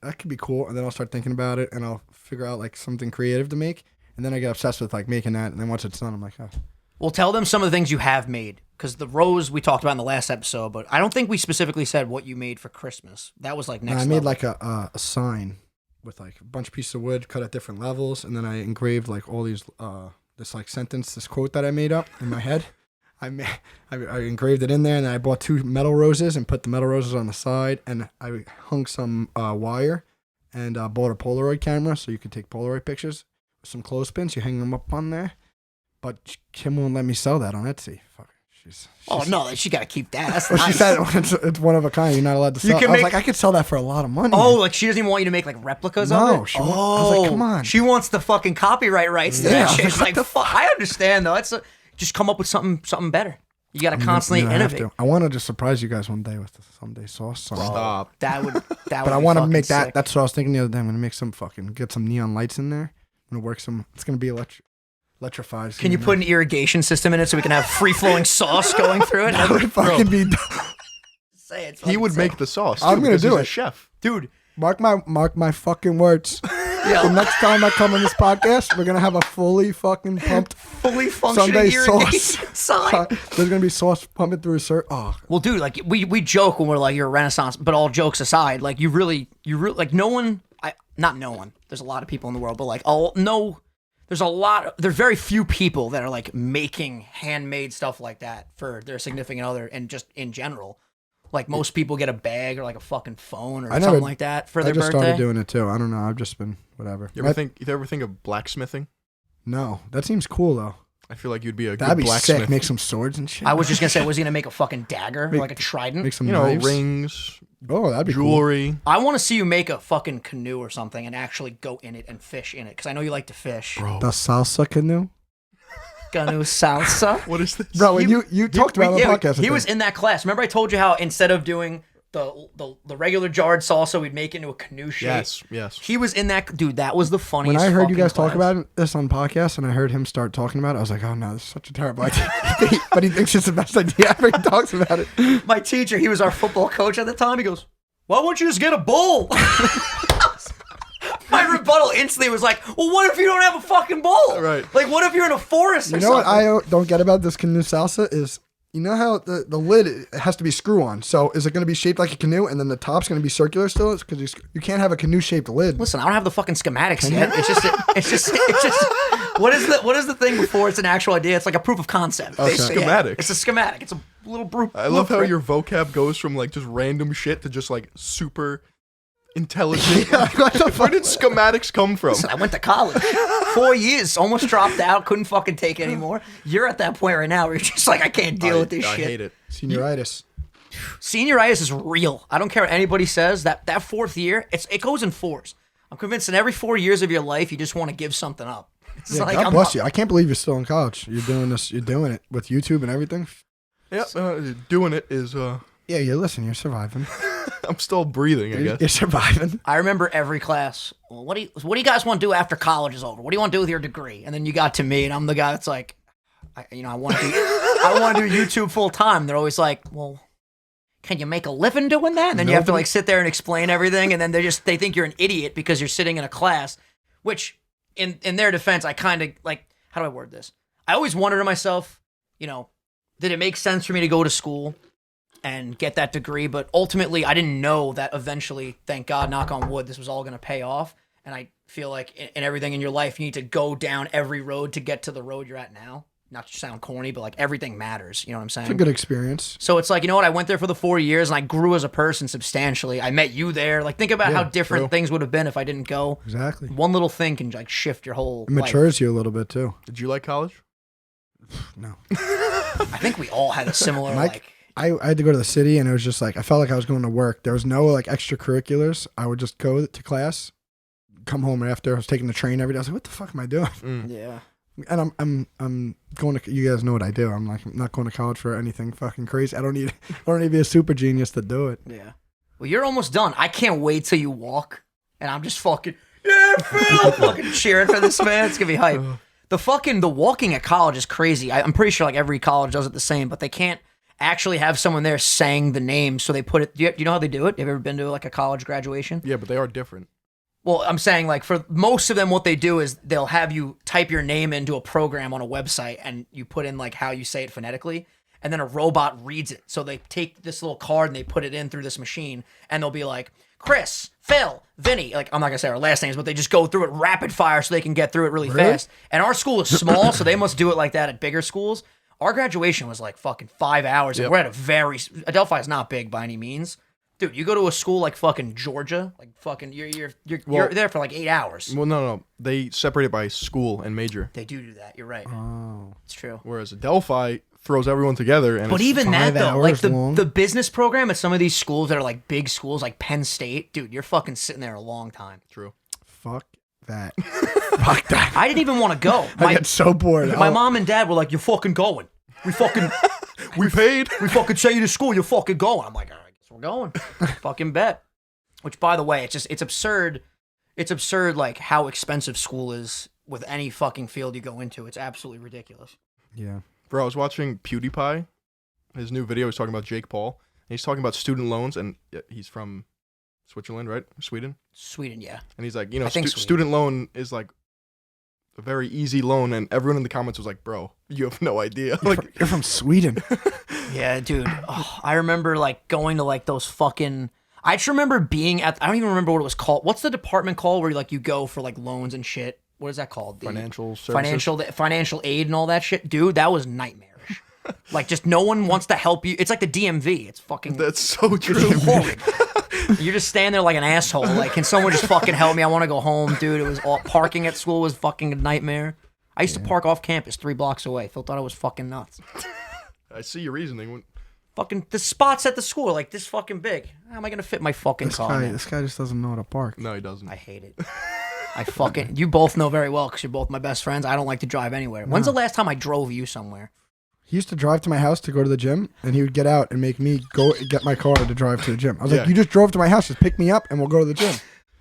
that could be cool, and then I'll start thinking about it, and I'll figure out like something creative to make, and then I get obsessed with like making that, and then once it's done, I'm like, oh. Well, tell them some of the things you have made, because the rose we talked about in the last episode, but I don't think we specifically said what you made for Christmas. That was like next I made level. like a sign with like a bunch of pieces of wood cut at different levels, and then I engraved like all these this like sentence, this quote that I made up in my head. I engraved it in there, and then I bought 2 metal roses and put the metal roses on the side, and I hung some wire and bought a Polaroid camera so you could take Polaroid pictures with some clothespins. You hang them up on there, but Kim won't let me sell that on Etsy. Fuck. Oh no, she got to keep that. That's Well, nice. she said it's one of a kind. You're not allowed to sell. can I was make- like, I could sell that for a lot of money. Oh, like she doesn't even want you to make like replicas of No, it? she I was like, come on. She wants the fucking copyright rights to Yeah, that shit. I was It's like, like, fuck. I understand though. Just come up with something better. You got to I'm constantly gonna have innovate. to. I want to just surprise you guys one day with the Sunday sauce song. Stop. That would But I want to make that. That's what I was thinking the other day. I'm gonna make get some neon lights in there. I'm gonna work some. It's gonna be electrified. It's Can you gonna be put nice. an irrigation system in it so we can have free flowing sauce going through it? That would fucking be. Say it. He would make the sauce. Too, I'm gonna because do he's a it. chef. dude. Mark my fucking words. Yeah. The next time I come on this podcast, we're gonna have a fully fucking pumped Fully functioning Sunday irrigation sauce. sign. There's gonna be sauce pumping through a Oh, Well, dude, like we joke when we're like you're a Renaissance, but all jokes aside, like you really like no one. Not no one. There's a lot of people in the world, but like there's very few people that are like making handmade stuff like that for their significant other and just in general. Like most people get a bag or like a fucking phone or something like that for I their just birthday. started doing it too. I don't know. I've just been whatever. You ever think of blacksmithing? No, that seems cool though. I feel like you'd be a That'd good be blacksmith. sick. Make some swords and shit. I was just gonna say, was he gonna make a fucking dagger or like a trident? Make some You know, knives. rings, Oh, that'd be cool. jewelry. I want to see you make a fucking canoe or something and actually go in it and fish in it because I know you like to fish. Bro, The salsa canoe. Canoe salsa. what is this? Bro, when you talked about it on the podcast. He was in that class. Remember I told you how instead of doing the regular jarred salsa, we'd make it into a canoe shape. Yes. He was in that. Dude, that was the When funniest I heard you fucking guys talk class. about this on podcast and I heard him start talking about it, I was like, oh no, this is such a terrible idea. But he thinks it's the best idea ever. He talks about it. My teacher, he was our football coach at the time. He goes, "Why won't you just get a bull?" My rebuttal instantly was like, "Well, what if you don't have a fucking bull? Right. Like, what if you're in a forest or You know what something?" I don't get about this canoe salsa is, you know how the lid it has to be screw on. So is it going to be shaped like a canoe and then the top's going to be circular still? Because you can't have a canoe shaped lid. Listen, I don't have the fucking schematics yet. It's just. What is the thing before it's an actual idea? It's like a proof of concept. Okay. Basically, yeah. Schematic. It's a schematic. It's a little proof. I love how your vocab goes from like just random shit to just like super intelligent. What the Where fuck? did schematics come from? Listen, I went to college. 4 years, almost dropped out, couldn't fucking take it anymore. You're at that point right now where you're just like, I can't deal with this I shit. hate it. Senioritis. Senioritis is real. I don't care what anybody says. That fourth year, it goes in fours. I'm convinced in every 4 years of your life, you just want to give something up. It's Yeah, like, God bless you. I can't believe you're still in college. You're doing this. You're doing it with YouTube and everything. Yep, doing it is. Yeah, you're surviving. I'm still breathing, I guess. You're surviving. I remember every class. Well, what do you guys want to do after college is over? What do you want to do with your degree? And then you got to me, and I'm the guy that's like, I want to do YouTube full time. They're always like, well, can you make a living doing that? And then you have to like sit there and explain everything, and then they think you're an idiot because you're sitting in a class. Which, in their defense, I kind of like. How do I word this? I always wondered to myself, did it make sense for me to go to school and get that degree? But ultimately, I didn't know that eventually, thank God, knock on wood, this was all going to pay off. And I feel like in everything in your life, you need to go down every road to get to the road you're at now. Not to sound corny, but like everything matters. You know what I'm saying? It's a good experience. So it's like, you know what? I went there for the 4 years and I grew as a person substantially. I met you there. Like, think about how different things would have been if I didn't go. Exactly. One little thing can like shift your whole It matures life. you a little bit too. Did you like college? No. I think we all had a similar Mike, I had to go to the city, and it was just like I felt like I was going to work. There was no like extracurriculars. I would just go to class, come home after. I was taking the train every day. I was like, "What the fuck am I doing?" Yeah. And I'm going to. You guys know what I do. I'm not going to college for anything fucking crazy. I don't need to be a super genius to do it. Yeah. Well, you're almost done. I can't wait till you walk, and I'm just fucking Phil, fucking cheering for this man. It's gonna be hype. The walking at college is crazy. I'm pretty sure like every college does it the same, but they can't actually have someone there saying the name, so they put it. Do you know how they do it? Have you ever been to like a college graduation? Yeah, but they are different. Well, I'm saying like for most of them, what they do is they'll have you type your name into a program on a website, and you put in like how you say it phonetically, and then a robot reads it. So they take this little card and they put it in through this machine, and they'll be like, Chris, Phil, Vinny. Like, I'm not gonna say our last names, but they just go through it rapid fire so they can get through it really fast. And our school is small, so they must do it like that at bigger schools. Our graduation was like fucking 5 hours, and we're at Adelphi is not big by any means. Dude, you go to a school like fucking Georgia, like fucking you're there for like 8 hours. Well, no. They separate it by school and major. They do that. You're right. Oh, It's true. Whereas Adelphi throws everyone together, and But it's even that 5 though, like hours long? the business program at some of these schools that are like big schools, like Penn State, dude, you're fucking sitting there a long time. true. fuck that. Fuck that. I didn't even want to go. I get so bored. My mom and dad were like, "You're fucking going. We fucking We paid. we fucking send you to school. You're fucking going." I'm like, "All right, I guess we're going." Fucking bet. Which, by the way, it's absurd. It's absurd, like how expensive school is with any fucking field you go into. It's absolutely ridiculous. Yeah. Bro, I was watching PewDiePie. His new video, he's talking about Jake Paul. And he's talking about student loans, and he's from Switzerland, right? Sweden. Sweden, yeah. And he's like, I think Sweden. student loan is like a very easy loan, and everyone in the comments was like, bro, you have no idea. Like, You're from Sweden. Yeah, dude. Oh, I remember like going to like those fucking. I just remember being at. I don't even remember what it was called. What's the department called where like you go for like loans and shit? What is that called? The financial services. financial aid and all that shit, dude. That was nightmarish. Like, just no one wants to help you. It's like the DMV. It's fucking. That's so true. It's horrid. You're just standing there like an asshole. Like, can someone just fucking help me? I want to go home, dude. It was all parking at school was fucking a nightmare. I used to park off campus 3 blocks away. Phil thought I was fucking nuts. I see your reasoning. Fucking the spots at the school are like this fucking big. How am I gonna fit my fucking car? Man? This guy just doesn't know how to park. No, he doesn't. I hate it. I fucking. You both know very well because you're both my best friends. I don't like to drive anywhere. When's the last time I drove you somewhere? He used to drive to my house to go to the gym, and he would get out and make me go get my car to drive to the gym. I was Yeah. like, "You just drove to my house. Just pick me up, and we'll go to the gym."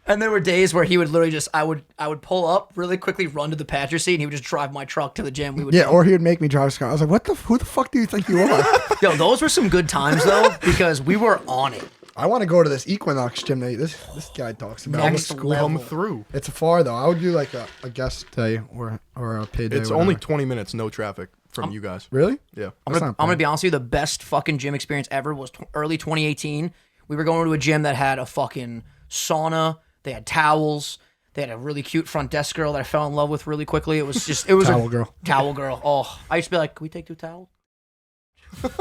And there were days where he would literally just, I would pull up really quickly, run to the passenger seat, and he would just drive my truck to the gym. We would, Yeah, or he would make me drive his car. I was like, who the fuck do you think you are?" yo, those were some good times though, because we were on it. I want to go to this Equinox gym that this guy talks about. Next It's level. Come through. It's far though. I would do like a guest day or a paid day. It's whatever. only 20 minutes, no traffic from you guys. Really? Yeah. I'm That's gonna, not I'm gonna bad. be honest with you. The best fucking gym experience ever was early 2018. We were going to a gym that had a fucking sauna. They had towels. They had a really cute front desk girl that I fell in love with really quickly. It was just, it was Towel a girl. towel girl. Oh, I used to be like, can we take 2 towels?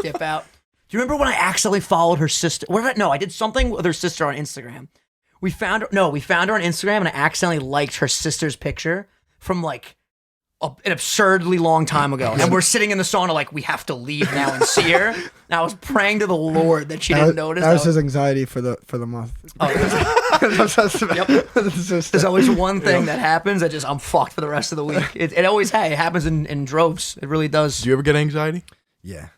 Dip out. Do you remember when I accidentally followed her sister? No, I did something with her sister on Instagram We found her on Instagram, and I accidentally liked her sister's picture from like an absurdly long time ago. And we're sitting in the sauna like, we have to leave now and see her. And I was praying to the Lord that she didn't notice. That was his anxiety for the month. Yep. There's always one thing that happens that just I'm fucked for the rest of the week. It always it happens in droves. It really does. Do you ever get anxiety? Yeah,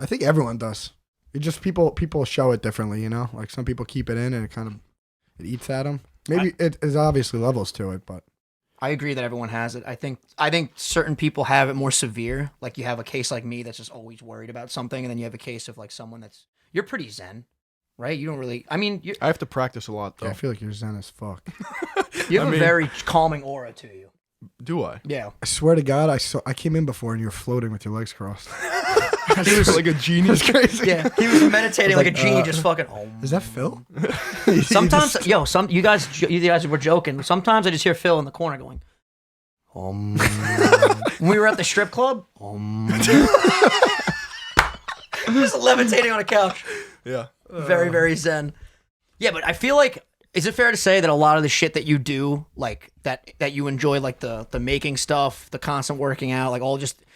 I think everyone does. It just people show it differently, you know. Like some people keep it in and it eats at them. Maybe it is obviously levels to it, but I agree that everyone has it. I think certain people have it more severe. Like you have a case like me that's just always worried about something, and then you have a case of like someone you're pretty zen, right? You don't really. I mean, I have to practice a lot though. yeah, I feel like you're zen as fuck. You have a very calming aura to you. Do I? Yeah. I swear to God, I came in before and you were floating with your legs crossed. He was like a genie. That's crazy. Yeah, he was meditating like a genie, just fucking. Is that Phil? Sometimes, you guys were joking. Sometimes I just hear Phil in the corner going, when we were at the strip club, just levitating on a couch. Yeah. Very, very zen. Yeah, but I feel like, is it fair to say that a lot of the shit that you do, like that you enjoy, like the making stuff, the constant working out, like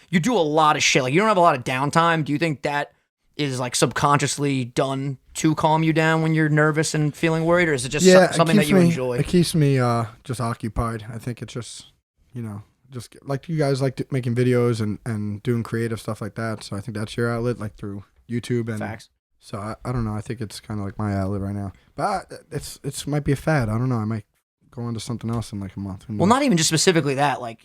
you do a lot of shit. Like you don't have a lot of downtime. Do you think that is like subconsciously done to calm you down when you're nervous and feeling worried, or is it just something that you enjoy? It keeps me just occupied. I think it's just, you know, just like you guys like making videos and doing creative stuff like that. So I think that's your outlet, like through YouTube and Facts. So I don't know. I think it's kind of like my outlet right now, but it's might be a fad. I don't know. I might go on to something else in like a month. Well, not even just specifically that. Like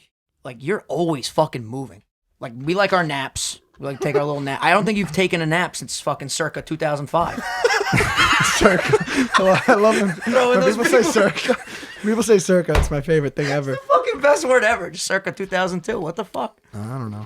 you're always fucking moving. Like we like our naps. We like to take our little nap. I don't think you've taken a nap since fucking circa 2005. Circa. I love them. When people say circa. People say circa. It's my favorite thing ever. It's the fucking best word ever. Just circa 2002. What the fuck? I don't know.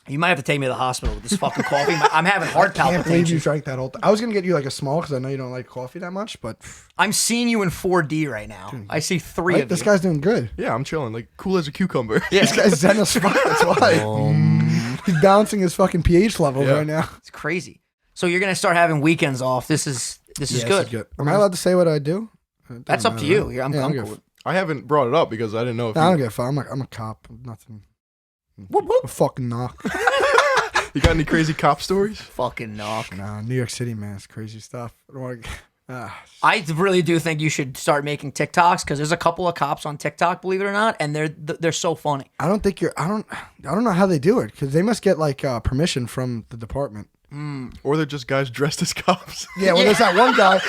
You might have to take me to the hospital with this fucking coffee. I'm having heart I can't believe palpitations. you drank that whole thing. I was going to get you like a small because I know you don't like coffee that much, but I'm seeing you in 4D right now. I see three right? of This you. guy's doing good. Yeah, I'm chilling. Like cool as a cucumber. Yeah. This guy's zen as fuck. That's why. He's balancing his fucking pH levels right now. It's crazy. So you're going to start having weekends off. This is good. Am I allowed to say what I do? That's up to you. I'm cool with it. I haven't brought it up because I didn't know if I don't give a fuck. I'm a cop. Nothing. Whoop, whoop. A fucking knock. you got any crazy cop stories. Fucking knock. Nah, New York City, man. It's crazy stuff. I don't want to. I really do think you should start making TikToks because there's a couple of cops on TikTok, believe it or not, and they're so funny. I don't think I don't know how they do it because they must get like permission from the department. Or they're just guys dressed as cops. Yeah, well, there's that one guy.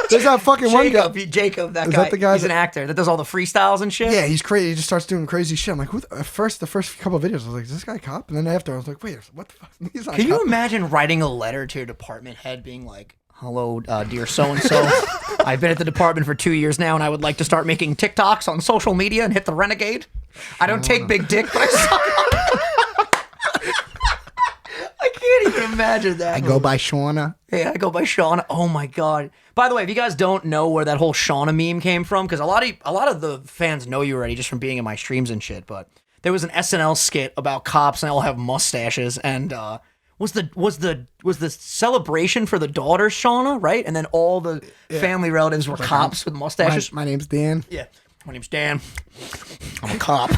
There's that fucking one guy. Jacob, that Is guy. that the guy He's an actor that does all the freestyles and shit. Yeah, he's crazy. He just starts doing crazy shit. I'm like, the first couple of videos, I was like, is this guy a cop? And then after, I was like, wait, what the fuck? He's not a Can you cop. imagine writing a letter to your department head being like, hello, dear so-and-so. I've been at the department for 2 years now, and I would like to start making TikToks on social media and hit the renegade. I don't take big dick, but I suck. I can't even imagine that. I go by Shauna. Yeah, I go by Shauna. Oh my god! By the way, if you guys don't know where that whole Shauna meme came from, because a lot of the fans know you already just from being in my streams and shit. But there was an SNL skit about cops and they all have mustaches, and was the celebration for the daughter Shauna, right? And then all the family relatives were cops with mustaches. My name's Dan. Yeah, my name's Dan. I'm a cop,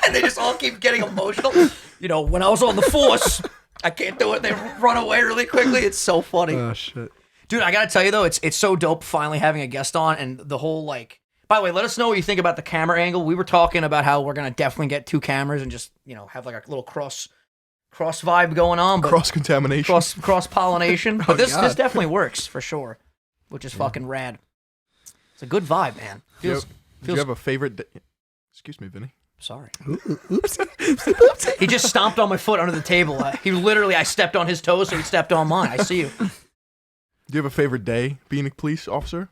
and they just all keep getting emotional. You know, when I was on the force. I can't do it. They run away really quickly. It's so funny. Oh shit, dude! I gotta tell you though, it's so dope finally having a guest on, and the whole like. By the way, let us know what you think about the camera angle. We were talking about how we're gonna definitely get 2 cameras and just have like a little cross vibe going on, but cross contamination, cross pollination. But this definitely works for sure, which is fucking rad. It's a good vibe, man. Do you have a favorite? Excuse me, Vinny. Sorry. Oops. He just stomped on my foot under the table. I stepped on his toes, so he stepped on mine. I see you. Do you have a favorite day being a police officer?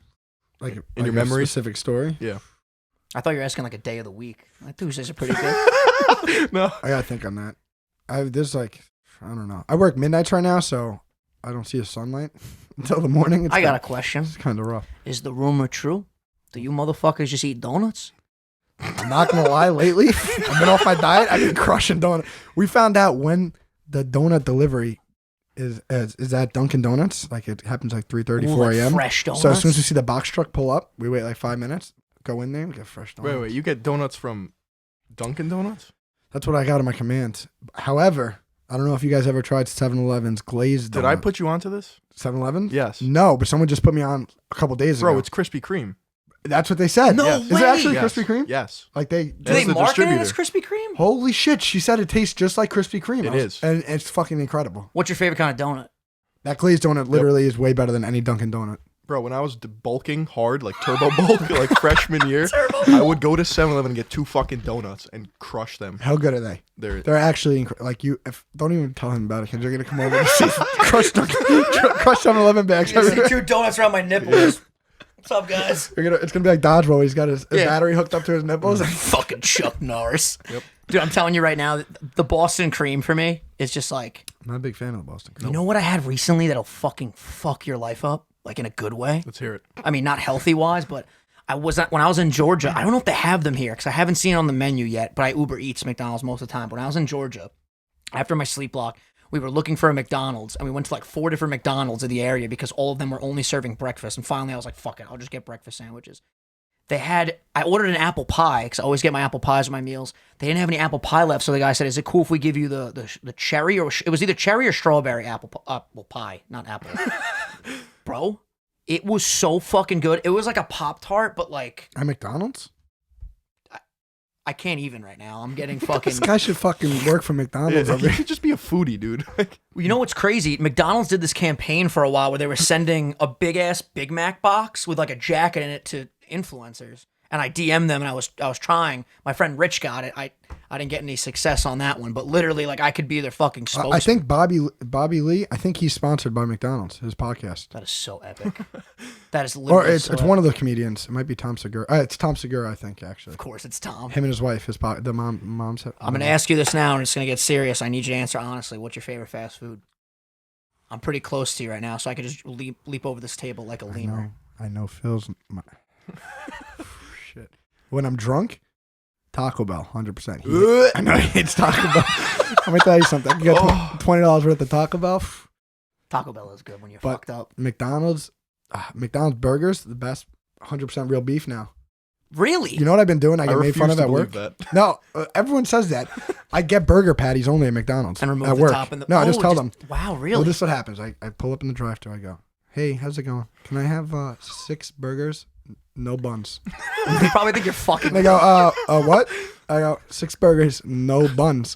Like in your memory? Specific story? Yeah. I thought you were asking like a day of the week. My Tuesdays are pretty good. No. I gotta think on that. There's like, I don't know. I work midnights right now, so I don't see the sunlight until the morning. I got a question. It's kind of rough. Is the rumor true? Do you motherfuckers just eat donuts? I'm not gonna lie. Lately, I've been off my diet. I've been crushing donuts. We found out when the donut delivery is at Dunkin' Donuts. Like it happens like 3:30, Ooh, 4 like a.m. fresh donuts? So as soon as we see the box truck pull up, we wait like 5 minutes, go in there, and get fresh donuts. Wait, you get donuts from Dunkin' Donuts? That's what I got in my command. However, I don't know if you guys ever tried 7-Eleven's glazed Did donut. I put you onto this? 7-Eleven? Yes. No, but someone just put me on a couple days ago. Bro, it's Krispy Kreme. That's what they said. No Is it way. actually Yes. Krispy Kreme? Yes. Like they. Do they the market it distributor. as Krispy Kreme? Holy shit! She said it tastes just like Krispy Kreme. It is. and it's fucking incredible. What's your favorite kind of donut? That glazed donut literally is way better than any Dunkin' Donut. Bro, when I was bulking hard, like turbo bulk, like freshman year, I would go to 7-Eleven and get 2 fucking donuts and crush them. How good are they? They're Actually like you. Don't even tell him about it because you're gonna come over and see crush 7-Eleven bags. You see everywhere. 2 donuts around my nipples. What's up, guys? It's gonna be like dodgeball. He's got his Yeah. battery hooked up to his nipples. Fucking Chuck Norris. Yep. Dude, I'm telling you right now, the Boston cream for me is just like, I'm not a big fan of the Boston cream. you know what I had recently that'll fucking fuck your life up? Like in a good way. Let's hear it. I mean, not healthy wise, but when I was in Georgia, I don't know if they have them here because I haven't seen it on the menu yet, but I Uber Eats McDonald's most of the time. But when I was in Georgia, after my sleep block, we were looking for a McDonald's and we went to like 4 different McDonald's in the area because all of them were only serving breakfast. And finally I was like, fuck it, I'll just get breakfast sandwiches. I ordered an apple pie because I always get my apple pies with my meals. They didn't have any apple pie left, so the guy said, "Is it cool if we give you the cherry or it was either cherry or strawberry apple pie, not apple." Bro, it was so fucking good. It was like a Pop-Tart, but like At McDonald's? I can't even right now. I'm getting fucking. This guy should fucking work for McDonald's. Yeah, over you here. should just be a foodie, dude. You know what's crazy? McDonald's did this campaign for a while where they were sending a big ass Big Mac box with like a jacket in it to influencers, and I DM'd them and I was trying. My friend Rich got it. I didn't get any success on that one, but literally like I could be their fucking spokesman. I think Bobby Lee. I think he's sponsored by McDonald's. His podcast. That is so epic. That is Or literally. it's one of the comedians. It might be Tom Segura. It's Tom Segura, I think, actually. Of course, it's Tom. Him and his wife, the mom's. I'm gonna ask you this now, and it's gonna get serious. I need you to answer honestly. What's your favorite fast food? I'm pretty close to you right now, so I could just leap over this table like a lemur. I know Phil's. Shit. When I'm drunk, Taco Bell, 100%. I know he hates Taco Bell. Let me tell you something. You get $20 worth of Taco Bell. Taco Bell is good when you're But fucked up. McDonald's burgers, the best, 100% real beef now. Really? You know what I've been doing? I get made fun refuse of to at work. believe that. No, everyone says that. I get burger patties only at McDonald's. And remove at the work. top and the. No, I just tell them. Wow, Well, really? this is what happens. I pull up in the drive-thru. I go, "Hey, how's it going? Can I have 6 burgers, no buns?" They probably think you're fucking. They go, what? I go, 6 burgers, no buns.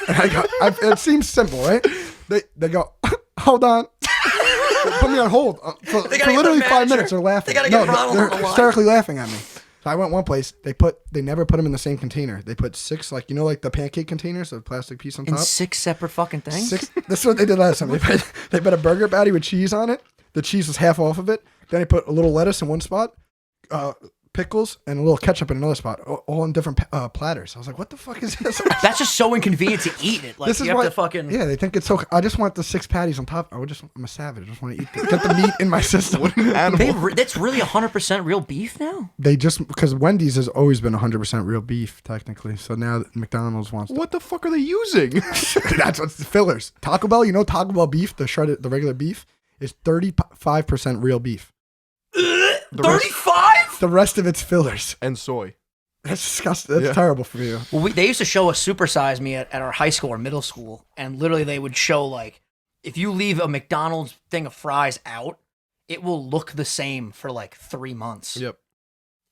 And I go, it seems simple, right? They go, hold on. They put me on hold for They gotta get literally the 5 manager. minutes. They're laughing. They gotta get Ronald they're on the line. hysterically laughing at me. So I went one place. They never put them in the same container. They put 6, like like the pancake containers, a plastic piece on In top. 6 separate fucking things? 6. This is what they did last time. They put a burger patty with cheese on it. The cheese was half off of it. Then they put a little lettuce in one spot, pickles, and a little ketchup in another spot, all in different platters. I was like, what the fuck is this? That's just so inconvenient to eat it. Like, This is you have why, to fucking. yeah, they think it's so. I just want the 6 patties on top. I'm a savage. I just want to get the meat in my system. What an animal. That's really 100% real beef now? Because Wendy's has always been 100% real beef, technically. So now McDonald's wants What the fuck are they using? That's what's the fillers. Taco Bell, Taco Bell beef, the regular beef, is 35% real beef. 35? The rest of it's fillers. And soy. That's disgusting. That's terrible for you. Well, they used to show us Supersize Me at our high school or middle school, and literally they would show, like, if you leave a McDonald's thing of fries out, it will look the same for, like, 3 months. Yep.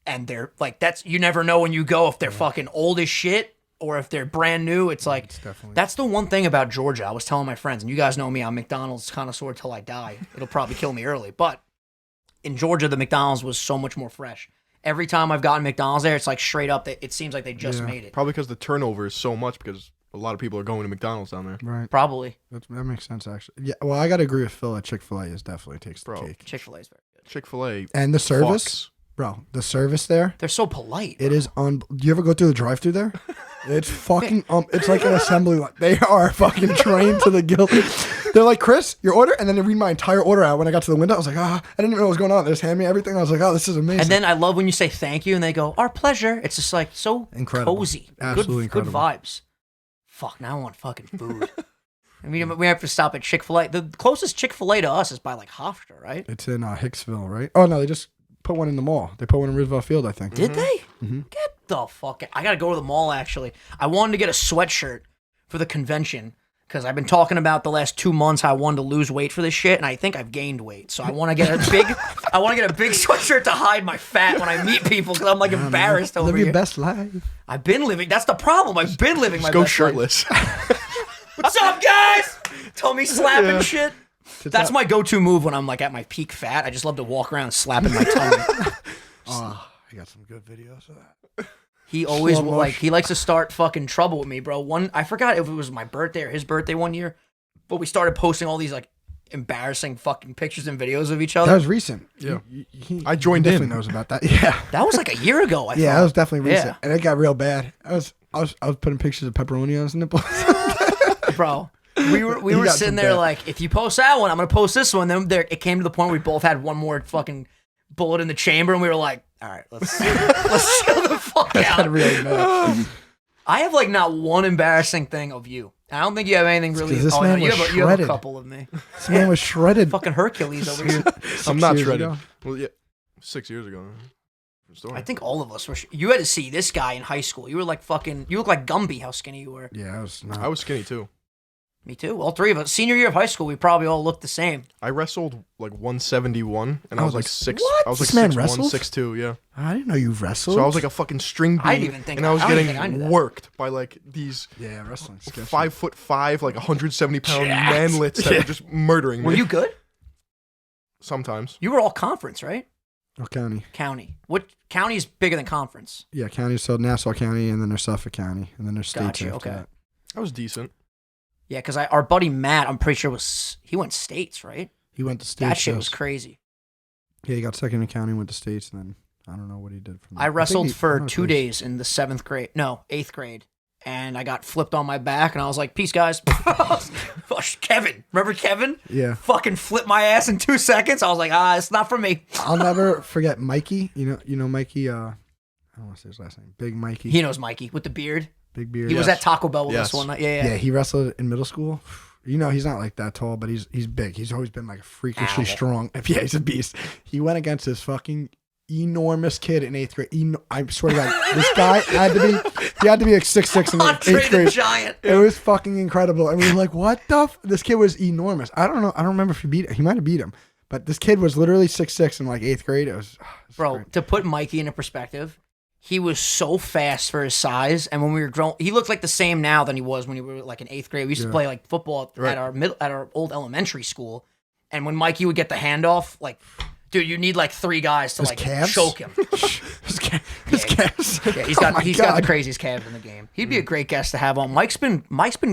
And they're, like, you never know when you go if they're fucking old as shit or if they're brand new. It's like, that's the one thing about Georgia. I was telling my friends, and you guys know me, I'm McDonald's connoisseur till I die. It'll probably kill me early, but in Georgia, the McDonald's was so much more fresh. Every time I've gotten McDonald's there, it's like straight up. It seems like they just made it. Probably because the turnover is so much because a lot of people are going to McDonald's down there. Right. Probably. That makes sense, actually. Yeah. Well, I got to agree with Phil that Chick-fil-A definitely takes the cake. Chick-fil-A is very good. Chick-fil-A. And the service, fucks. bro, the service there. They're so polite. It is do you ever go through the drive-thru there? It's fucking it's like an assembly line. They are fucking trained to the guilt. They're like, Chris, your order, and then they read my entire order out. When I got to the window, I was like, I didn't even know what was going on. They just hand me everything. I was like, oh, this is amazing. And then I love when you say thank you and they go, our pleasure. It's just like so Incredible. cozy. Absolutely good incredible. vibes. Fuck, now I want fucking food. I mean, we have to stop at Chick-fil-A. The closest Chick-fil-A to us is by like Hofstra, right? It's in Hicksville, right? Oh no, they just put one in the mall. They put one in Roosevelt Field, I think. Did they? Get the fuck out. I gotta go to the mall, actually. I wanted to get a sweatshirt for the convention because I've been talking about the last 2 months how I wanted to lose weight for this shit, and I think I've gained weight. So I want to get a big sweatshirt to hide my fat when I meet people because I'm like embarrassed over Live here. your best life. I've been living. That's the problem. I've been living my Go best life. shirtless. What's up, guys? Tommy slapping shit. That's my go-to move when I'm like at my peak fat. I just love to walk around slapping my tummy. Oh, I got some good videos of that. He always Slow like motion. he likes to start fucking trouble with me, bro. I forgot if it was my birthday or his birthday one year, but we started posting all these like embarrassing fucking pictures and videos of each other. That was recent. Yeah. I joined definitely in. knows about that. Yeah. That was like a year ago. I Yeah, thought. that was definitely recent. Yeah. And it got real bad. I was putting pictures of pepperoni on his nipples. Bro. We were got sitting some there bad- like, if you post that one, I'm gonna post this one. Then it came to the point where we both had one more fucking bullet in the chamber, and we were like, all right, let's chill the fuck Got out. really bad. I have like not one embarrassing thing of you. I don't think you have anything really. 'cause this oh, man no, was you have a shredded. couple of me. This man was shredded. Fucking Hercules over here. I'm not 6 years shredded. ago. Well, yeah, 6 years ago. Story. I think all of us were. You had to see this guy in high school. You were like fucking. You look like Gumby. How skinny you were. Yeah, I was skinny too. Me too. All three of us. Senior year of high school, we probably all looked the same. I wrestled like 171, and I was like six. What? I was like This man 6'1", wrestled? 6'2", yeah. I didn't know you wrestled. So I was like a fucking string bean, I didn't even think and I was I don't even think I knew getting that. worked by like these yeah, wrestling. 5'5", like 170-pound Jacked. manlets that were just murdering me. Were you good? Sometimes. You were all conference, right? Oh, county. County. What county is bigger than conference? Yeah, county. So Nassau County, and then there's Suffolk County, and then there's states Gotcha, after okay. that. I was decent. Yeah, because our buddy Matt, I'm pretty sure he went states, right? He went to states. That shit yes. was crazy. Yeah, he got second in county, went to states, and then I don't know what he did from there. I wrestled think he- for I know 2 he- days in the 8th grade. And I got flipped on my back, and I was like, peace, guys. Kevin. Remember Kevin? Yeah. Fucking flipped my ass in 2 seconds. I was like, it's not for me. I'll never forget Mikey. You know Mikey. I don't want to say his last name. Big Mikey. He knows Mikey with the beard. Big beard. He was Yes. at Taco Bell with Yes. us one night. Yeah. Yeah, he wrestled in middle school. You know, he's not like that tall, but he's big. He's always been like freakishly Ow. strong. Yeah, he's a beast. He went against this fucking enormous kid in 8th grade. I swear to God, this guy had to be like 6'6" in Andre 8th the grade. Giant. It was fucking incredible. And we were like, what the this kid was enormous. I don't know. I don't remember if he might have beat him. But this kid was literally 6'6" in like 8th grade. It was Bro, great. to put Mikey into perspective, he was so fast for his size. And when we were growing, he looked like the same now than he was when he were like in 8th grade. We used to play like football Right. at our old elementary school. And when Mikey would get the handoff, like, dude, you need like 3 guys to His like calves? choke him. His calves. Yeah, he's Oh got my he's got God. the craziest calves in the game. He'd be a great guest to have on. Mike's been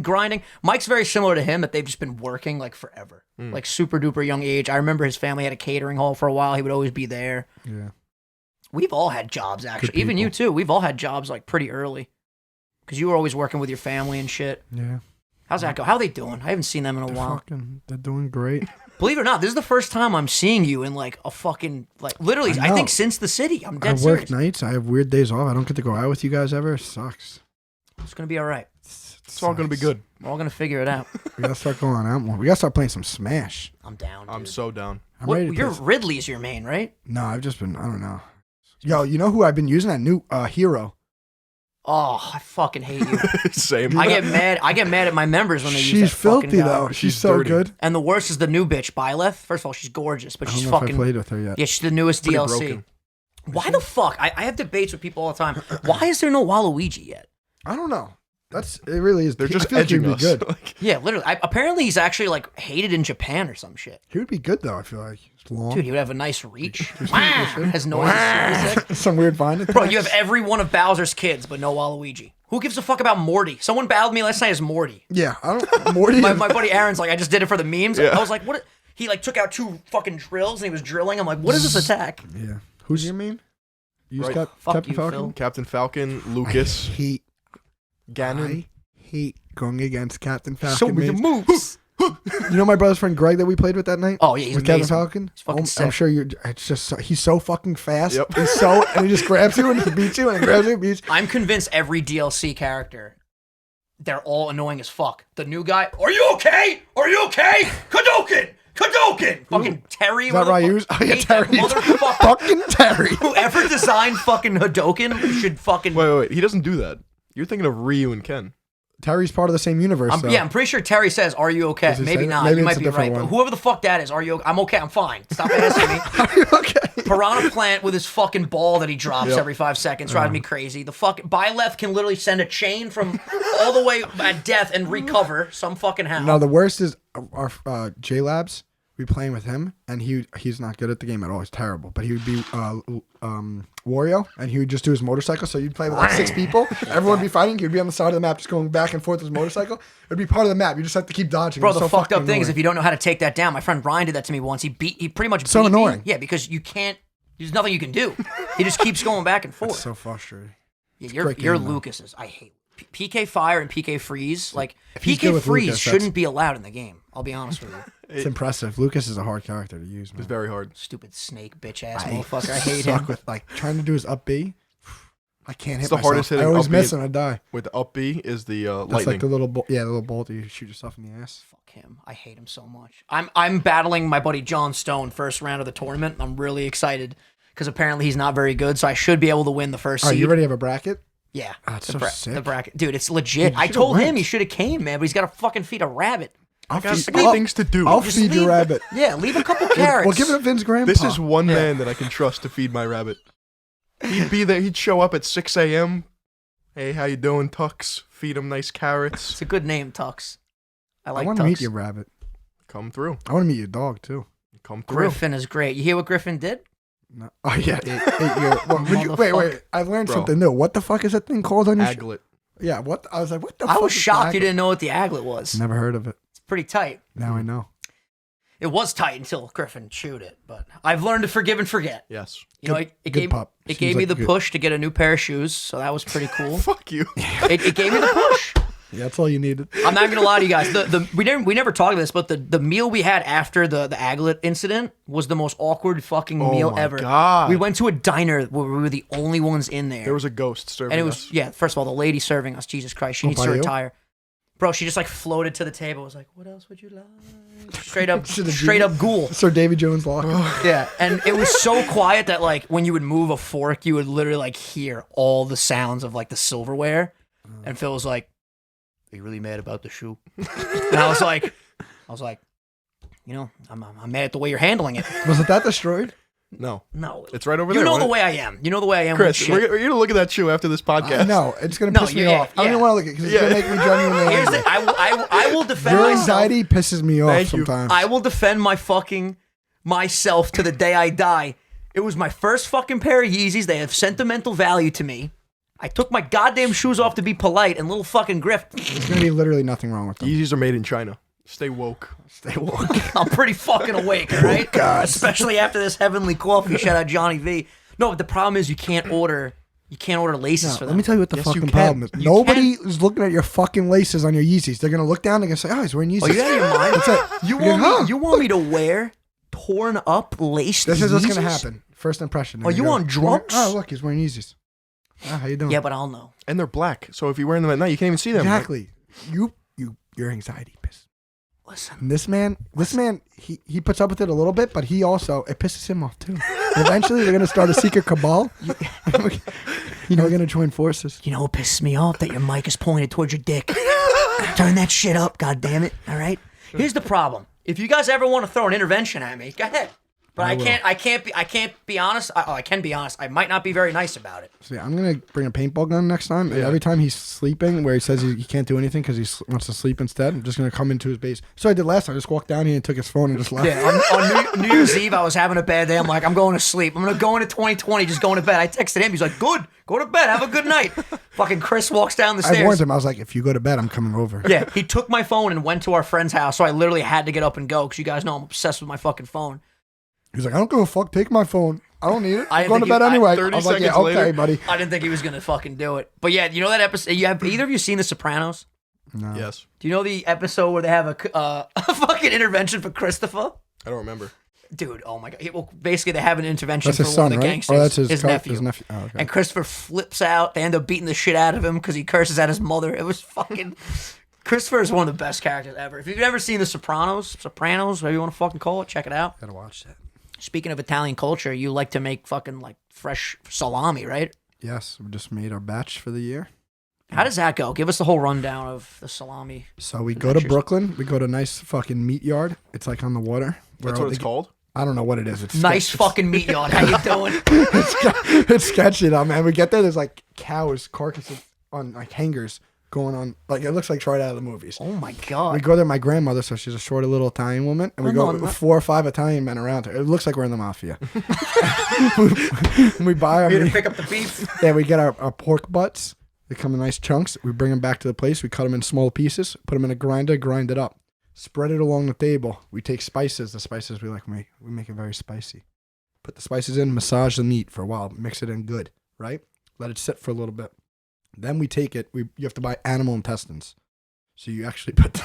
grinding. Mike's very similar to him, that they've just been working like forever, like super duper young age. I remember his family had a catering hall for a while. He would always be there. Yeah. We've all had jobs actually, Good even you people. too. We've all had jobs like pretty early, because you were always working with your family and shit. Yeah. How's that go? How are they doing? I haven't seen them in a while. They're doing great. Believe it or not, this is the first time I'm seeing you in like a fucking like literally. I I, know. think since the city. I'm I dead work serious. nights. I have weird days off. I don't get to go out with you guys ever. It sucks. It's gonna be all right. It's all gonna be good. We're all gonna figure it out. We gotta start going out more. We gotta start playing some Smash. I'm down. I'm dude. so down. I'm ready to Your play. Ridley's your main, right? No, I've just been. I don't know. Yo, you know who I've been using? That new Hero. Oh, I fucking hate you. Same. I get mad. I get mad at my members when they use She's that fucking filthy guy. though. She's She's so dirty. good. And the worst is the new bitch, Byleth. First of all, she's gorgeous, but I she's don't know if I fucking. played with her yet. Yeah, she's the newest Pretty DLC. broken. Why the fuck? I have debates with people all the time. Why is there no Waluigi yet? I don't know. It really is. They're just I feel like he'd edging be us. good. Like, Yeah, literally. Apparently, he's actually like hated in Japan or some shit. He would be good though. I feel like he's long. Dude, he would have a nice reach. Has noises. Some weird vine Bro, you attacks. have every one of Bowser's kids, but no Waluigi. Who gives a fuck about Morty? Someone battled me last night as Morty. Yeah, I don't. Morty. My buddy Aaron's like, I just did it for the memes. Yeah. I was like, what? He like took out 2 fucking drills and he was drilling. I'm like, what is this attack? Yeah. Who's your main? You Right. just got Fuck Captain you, Falcon. Phil. Captain Falcon, Lucas, Hate. Ganon. I hate going against Captain Falcon. Show me your mains. moves. You know my brother's friend Greg that we played with that night? Oh, yeah, he's with Captain amazing. Falcon. He's fucking I'm sick. sure you're. It's just he's so fucking fast. Yep. He's so and he just grabs you and he beats you and he grabs you and beats. I'm convinced every DLC character they're all annoying as fuck. The new guy, are you okay? Are you okay? Kadoken! Fucking Terry. Is that Ryu's? Oh, yeah, Terry. Motherfucker. Fucking Terry. Whoever designed fucking Hadoken should fucking... Wait. He doesn't do that. You're thinking of Ryu and Ken. Terry's part of the same universe, though. Yeah, I'm pretty sure Terry says, are you okay? Does he Maybe say not. that? Maybe You it's might a be right. different But one. whoever the fuck that is, are you okay? I'm okay. I'm fine. Stop asking me. Are you okay? Piranha Plant with his fucking ball that he drops Yep. every 5 seconds drives me crazy. The fucking Byleth can literally send a chain from all the way at death and recover some fucking how. No, the worst is our J-Labs. We playing with him, and he's not good at the game at all. He's terrible. But he would be Wario, and he would just do his motorcycle. So you'd play with like 6 people. Everyone would be fighting. He'd be on the side of the map, just going back and forth with his motorcycle. It'd be part of the map. You just have to keep dodging. Bro, It's the so fucked up fucking thing is annoying. if you don't know how to take that down, my friend Ryan did that to me once. He pretty much So beat me. annoying. Yeah, because you can't. There's nothing you can do. He just keeps going back and forth. It's so frustrating. Yeah, great you're game, though. Lucas's. I hate PK Fire and PK Freeze. Like he's good PK with Freeze Lucas, shouldn't be allowed in the game. I'll be honest with you. It's impressive. Lucas is a hard character to use, man. It's very hard. Stupid snake bitch ass motherfucker. I hate suck him. with like trying to do his up B. I can't hit It's the myself. hardest hitting I always up B. miss and I die. With the up B is the That's lightning. like the little the little bolt that you shoot yourself in the ass. Fuck him. I hate him so much. I'm battling my buddy John Stone first round of the tournament. I'm really excited because apparently he's not very good, so I should be able to win the first Oh, seed. you already have a bracket? Yeah. That's so sick. The bracket. Dude, it's legit. Dude, you I should've told him went. he should have came, man, but he's got to fucking feed a rabbit. I got things to do. I'll Just feed your leave- rabbit. Yeah, leave a couple carrots. Well, give it to Vin's grandpa. This is one man that I can trust to feed my rabbit. He'd be there. He'd show up at 6 a.m. Hey, how you doing, Tux? Feed him nice carrots. It's a good name, Tux. I I like want Tux. to meet your rabbit. Come through. I want to meet your dog too. Come through. Griffin is great. You hear what Griffin did? No. Oh yeah, 8 year. Wait. Motherfucker. I learned Bro. something new. What the fuck is that thing called on your? Aglet. Yeah. What? I was like, what the? I fuck was is shocked you aglet? didn't know what the aglet was. Never heard of it. It's pretty tight. Now I know. It was tight until Griffin chewed it, but I've learned to forgive and forget. Yes. You know, Good- it good gave pup. it Seems gave me like the a good- push to get a new pair of shoes, so that was pretty cool. Fuck you. it gave me the push. Yeah, that's all you needed. I'm not gonna lie to you guys. We never talked about this, but the meal we had after the aglet incident was the most awkward fucking meal my ever. God. We went to a diner where we were the only ones in there. There was a ghost serving and it was us. yeah. First of all, the lady serving us, Jesus Christ, she needs by to you? retire. Bro, she just like floated to the table. Was like, "What else would you like?" Straight up, Should have straight up ghoul. Sir Davy Jones locker. Yeah, and it was so quiet that like when you would move a fork, you would literally like hear all the sounds of like the silverware. And Phil was like, "Are you really mad about the shoe?" And I was like, you know, I'm mad at the way you're handling it. Was it that destroyed? No. No, It's right over you there. know What- the way I am. You know the way I am. Chris, with we're shit. going to look at that shoe after this podcast. No, it's gonna No, piss me yeah, off. I don't yeah. even want to look at it because it's Yeah. gonna make me genuinely Here's angry. the, I will defend Your myself. anxiety pisses me off Thank you. sometimes. I will defend myself to the day I die. It was my first fucking pair of Yeezys. They have sentimental value to me. I took my goddamn shoes off to be polite, and little fucking Griff. There's gonna be literally nothing wrong with them. Yeezys are made in China. Stay woke. Stay woke. I'm pretty fucking awake, all right? God. Especially after this heavenly coffee. Shout out Johnny V. No, but the problem is you can't order laces for Let them. me tell you what the Yes, you fucking can. problem is. You Nobody is looking at your fucking laces on your Yeezys. They're gonna look down. They're gonna say, "Oh, he's wearing Yeezys." Oh, you out of your mind? That's it. You You're want like, me? You want me to wear torn up laced This is what's gonna Yeezys? happen. First impression. Are you on drugs? Oh, look, he's wearing Yeezys. Ah, how you doing? Yeah, but I'll know. And they're black. So if you're wearing them at night, you can't even see them. exactly. Your anxiety piss. Listen. And this man, he puts up with it a little bit, but he also it pisses him off too. Eventually, they're gonna start a secret cabal. We're gonna join forces. You know what pisses me off? That your mic is pointed towards your dick. Turn that shit up, goddammit. All right? Here's the problem. If you guys ever want to throw an intervention at me, go ahead. But I can't be honest. I can be honest. I might not be very nice about it. So yeah, I'm gonna bring a paintball gun next time, and every time he's sleeping, where he says he can't do anything because he wants to sleep instead, I'm just gonna come into his base. So I did last time. I just walked down here and took his phone and just left. Yeah, on New Year's Eve, I was having a bad day. I'm like, I'm going to sleep. I'm going to go into 2020, just going to bed. I texted him. He's like, good. Go to bed. Have a good night. Fucking Chris walks down the I warned stairs. him. I was like, if you go to bed, I'm coming over. Yeah, he took my phone and went to our friend's house, so I literally had to get up and go because you guys know I'm obsessed with my fucking phone. He's like, I don't give a fuck. Take my phone. I don't need it. I I'm going to think bed anyway. 30 I was like, yeah, seconds okay, later. buddy. I didn't think he was going to fucking do it. But yeah, you know that episode? Have either of you seen The Sopranos? No. Yes. Do you know the episode where they have a fucking intervention for Christopher? I don't remember. Dude, oh my god. Well, basically, they have an intervention That's for his one son, of the right? gangsters. Oh, that's his nephew. Oh, okay. And Christopher flips out. They end up beating the shit out of him because he curses at his mother. It was fucking. Christopher is one of the best characters ever. If you've never seen The Sopranos, whatever you want to fucking call it, check it out. Gotta watch that. Speaking of Italian culture, you like to make fucking like fresh salami, right? Yes, we just made our batch for the year. How does that go? Give us the whole rundown of the salami. So we go to Brooklyn. We go to a nice fucking meat yard. It's like on the water. That's what it's called? I don't know what it is. It's Nice fucking meat yard. How you doing? it's sketchy though, man. We get there. There's like cows, carcasses on like hangers going on. Like it looks like right out of the movies. Oh my god. We go there. My grandmother, so she's a short little Italian woman, and we go with 4 or 5 Italian men around her. It looks like we're in the mafia. we buy our Here to meat. pick up the beef. Yeah, we get our pork butts. They come in nice chunks. We bring them back to the place. We cut them in small pieces, put them in a grinder, grind it up. Spread it along the table. We take spices. The spices we like make. We make it very spicy. Put the spices in, massage the meat for a while, mix it in good, right? Let it sit for a little bit. Then we take it. You have to buy animal intestines. So you actually put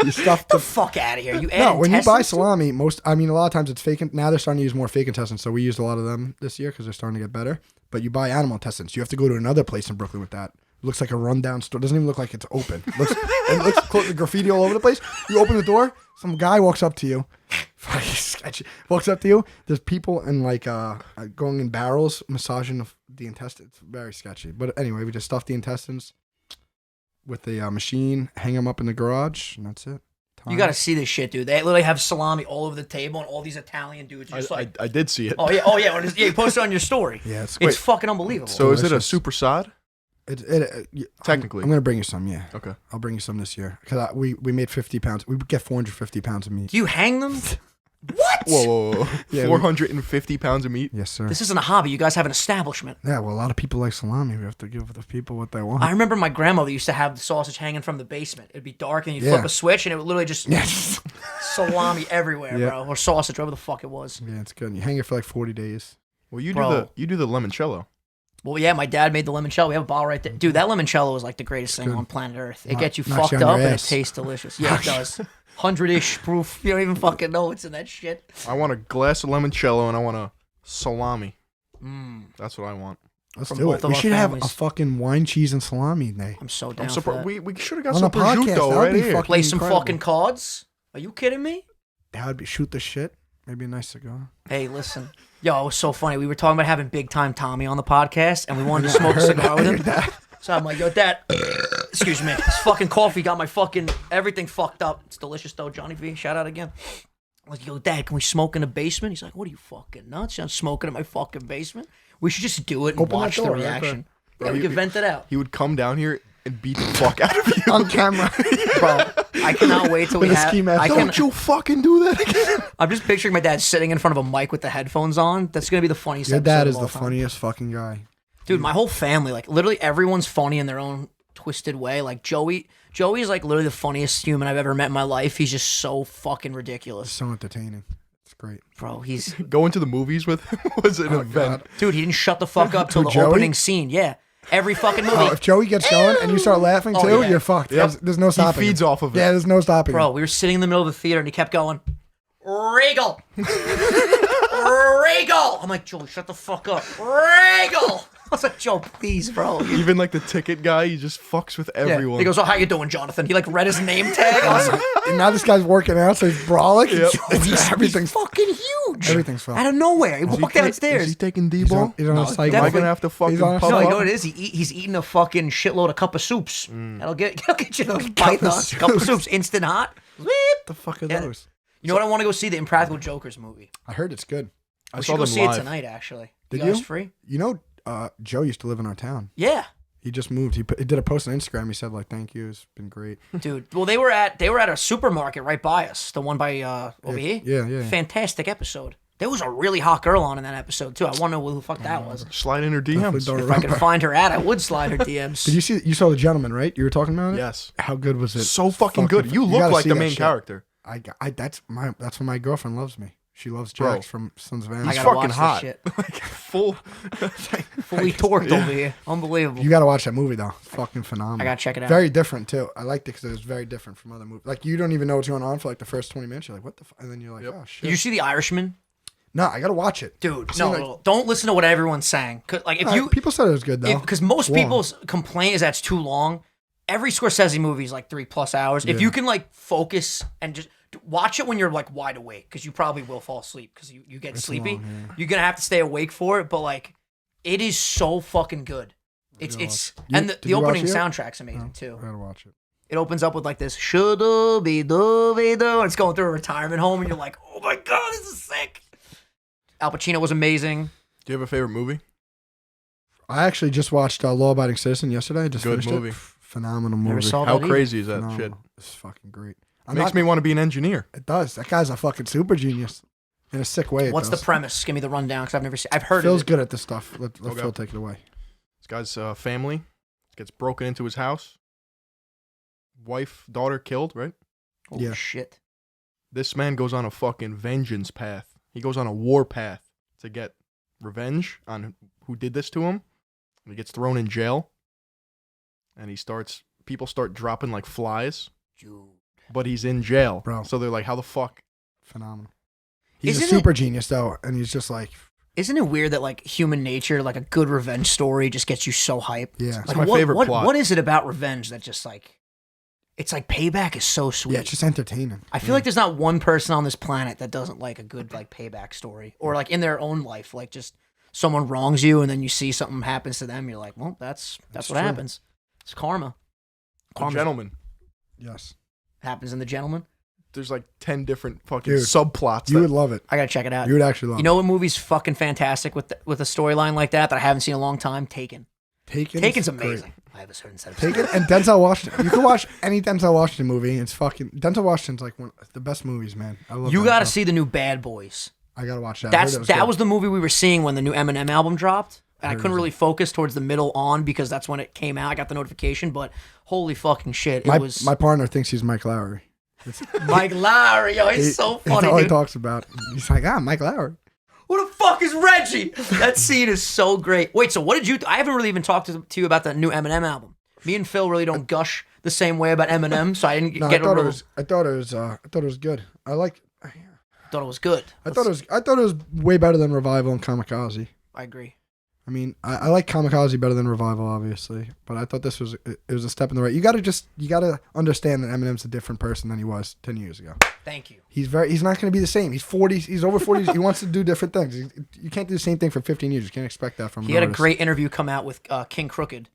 you stuff the fuck out of here. You add no, when you buy intestines to salami, a lot of times it's fake. Now they're starting to use more fake intestines, so we used a lot of them this year because they're starting to get better. But you buy animal intestines. You have to go to another place in Brooklyn with that. It looks like a rundown store. It doesn't even look like it's open. It looks graffiti all over the place. You open the door, some guy walks up to you. Fucking sketchy. Walks up to you. There's people in like going in barrels, massaging the intestines. It's very sketchy. But anyway, we just stuff the intestines with the machine, hang them up in the garage, and that's it. You got to see this shit, dude. They literally have salami all over the table, and all these Italian dudes are just I did see it. Oh yeah. Yeah, you posted it on your story. Yeah, it's fucking unbelievable. So is it a delicious. super sod? Technically. I'm gonna bring you some. Yeah. Okay. I'll bring you some this year because we made 50 pounds. We get 450 pounds of meat. Do you hang them? What? Whoa. Yeah, 450 pounds of meat? Yes, sir. This isn't a hobby. You guys have an establishment. Yeah, well, a lot of people like salami. We have to give the people what they want. I remember my grandmother used to have the sausage hanging from the basement. It'd be dark, and you'd Yeah. flip a switch, and it would literally just Yes. salami everywhere, Yeah. bro, or sausage, whatever the fuck it was. Yeah, it's good. You hang it for like 40 days. Well, you Bro. do the limoncello. Well, yeah, my dad made the limoncello. We have a bottle right there. Dude, that limoncello is like the greatest thing good. on planet Earth. It Knock- gets you knocks you fucked on up, your and it ass. tastes delicious. Yeah, it does. 100-ish proof. You don't even fucking know what's in that shit. I want a glass of limoncello and I want a salami. Mm, That's what I want. Let's From do both it. of We our should have families. a fucking wine, cheese, and salami day. I'm so down I'm for surprised. that. We should have got On some the podcast, that prosciutto would right be here. fucking Play some incredible. fucking cards? Are you kidding me? That would be shoot the shit. Maybe a nice cigar. Hey, listen. Yo, it was so funny. We were talking about having Big Time Tommy on the podcast, and we wanted to smoke a cigar with him. So I'm like, yo, Dad, excuse me. This fucking coffee got my fucking everything fucked up. It's delicious, though. Johnny V, shout out again. I was like, yo, Dad, can we smoke in the basement? He's like, what are you fucking nuts? I'm smoking in my fucking basement. We should just do it and Open that watch the door, right reaction. Bro, Yeah, we you- can vent it out. He would come down here and beat the fuck out of you. On camera. Bro, I cannot wait till we With a have... ski mask. Don't you fucking do that again. I'm just picturing my dad sitting in front of a mic with the headphones on. That's going to be the funniest Your episode dad of is all the time. funniest fucking guy. Dude, my whole family, like literally everyone's funny in their own twisted way. Like Joey is like literally the funniest human I've ever met in my life. He's just so fucking ridiculous. So entertaining. It's great. Bro, he's... Going to the movies with him was an event. God. Dude, he didn't shut the fuck up till Who, the Joey? opening scene. Yeah. Every fucking movie. Oh, if Joey gets going and you start laughing Oh, too, yeah. you're fucked. Yep. There's no stopping. He feeds him. off of it. Yeah, there's no stopping. Bro, him. we were sitting in the middle of the theater and he kept going, Regal! Regal! I'm like, Joey, shut the fuck up. Regal! I was like, Joe, please, bro. Even like the ticket guy, he just fucks with Yeah. everyone. He goes, oh, how you doing, Jonathan? He like read his name tag. I was like, And now this guy's working out, so he's brolic. Yep. Everything's fucking huge. Everything's fine. Out of nowhere. He Is he walked ta- downstairs. Is he taking He's D-ball? on, he's on No, a cycle. Am I definitely. gonna have to fucking He's on a pop No, you up? know what it is? He's eating a fucking shitload of cup of soups. That'll get you those pythons. Cup of soups, instant hot. Whip. What the fuck are Yeah. those? You know what? I want to go see the Impractical Jokers movie. I heard it's good. I We saw should go them see it live. tonight. Actually, Did you guys you? free? You know, Joe used to live in our town. Yeah, He just moved. He did a post on Instagram. He said like, "Thank you. It's been great." dude. Well, they were at a supermarket right by us. The one by over here. Yeah. Fantastic episode. There was a really hot girl on in that episode too. I want to know who the fuck that was. Slide in her Definitely DMs. don't If I could remember. find her at, I would slide her DMs. Did you see? You saw the gentleman, right? You were talking about it. Yes. How good was it? So fucking good. You look gotta like see the that main shit. character. That's why my girlfriend loves me. She loves Bro. Jax from Sons of I He's Anarchy. gotta fucking watch hot. this shit. Like full. Fully torqued over here. Unbelievable. You got to watch that movie though. It's fucking phenomenal. I gotta check it out. Very different too. I liked it because it was very different from other movies. Like you don't even know what's going on for like the first 20 minutes. You're like, what the? And then you're like, Yep. oh shit. Did you see The Irishman? No, I gotta watch it. Dude, I've seen, no, like- don't listen to what everyone's saying. Like if you, people said it was good though. because most Long. people's complaint is that it's too long. Every Scorsese movie is like 3+ hours. If Yeah. you can like focus and just watch it when you're like wide awake, because you probably will fall asleep because you get It's sleepy. long, yeah. You're gonna have to stay awake for it, but like it is so fucking good. It's gotta it's watch it. and Did the you watch opening it yet? soundtrack's amazing No, too. I gotta watch it. It opens up with like this shoulda be do be do, and it's going through a retirement home, and you're like, oh my god, this is sick. Al Pacino was amazing. Do you have a favorite movie? I actually just watched Law Abiding Citizen yesterday. Just Good finished movie. it. Phenomenal movie. Never saw How that crazy is that Phenomenal. shit? It's fucking great. Makes me want to be an engineer. It does. That guy's a fucking super genius. In a sick way. What's the premise? Give me the rundown because I've never seen. I've heard Phil's of it. good at this stuff. Let Okay. Phil take it away. This guy's family gets broken into his house. Wife, daughter killed, right? Oh Yeah. shit! This man goes on a fucking vengeance path. He goes on a war path to get revenge on who did this to him. And he gets thrown in jail. And people start dropping like flies, Dude. but he's in jail. Bro. So they're like, how the fuck? Phenomenal. He's Isn't a super genius though, and he's just like, Isn't it weird that like human nature, like a good revenge story, just gets you so hyped? yeah, Like, my favorite plot. What is it about revenge that just like, it's like payback is so sweet. yeah, it's just entertaining. I feel like there's not one person on this planet that doesn't like a good like payback story, or like in their own life, like just someone wrongs you and then you see something happens to them, you're like, well, that's what true. happens. It's karma. The Karma gentleman. Yes, happens in The Gentleman. There's like 10 different fucking Dude, subplots. you would love it. I gotta check it out. You would actually love You know what movie's fucking fantastic with a storyline like that I haven't seen in a long time? Taken. it. Taken's great. amazing. I have a certain set of Taken and Denzel Washington. You can watch any Denzel Washington movie. It's fucking Denzel Washington's like one of the best movies, man. I love. You Denzel. gotta see the new Bad Boys. I gotta watch that. I heard That good. was the movie we were seeing when the new Eminem album dropped. And I Heard it couldn't was really focus towards the middle on because that's when it came out. I got the notification, but holy fucking shit. It my was my partner thinks he's Mike Lowry. Mike Lowry. Yo, he's so That's funny, all he dude. talks about. He's like, Mike Lowry. Who the fuck is Reggie? That scene is so great. Wait, so what did you... I haven't really even talked to you about the new Eminem album. Me and Phil really don't gush the same way about Eminem, so I didn't No, get I thought a it real... was. I thought it was good. I thought it was good. thought it was way better than Revival and Kamikaze. I agree. I mean, I like Kamikaze better than Revival, obviously, but I thought this was it was a step in the right. You gotta understand that Eminem's a different person than he was 10 years ago. Thank you. He's not going to be the same. He's 40. He's over 40. He wants to do different things. You can't do the same thing for 15 years. You can't expect that from. He had a great interview come out with King Crooked.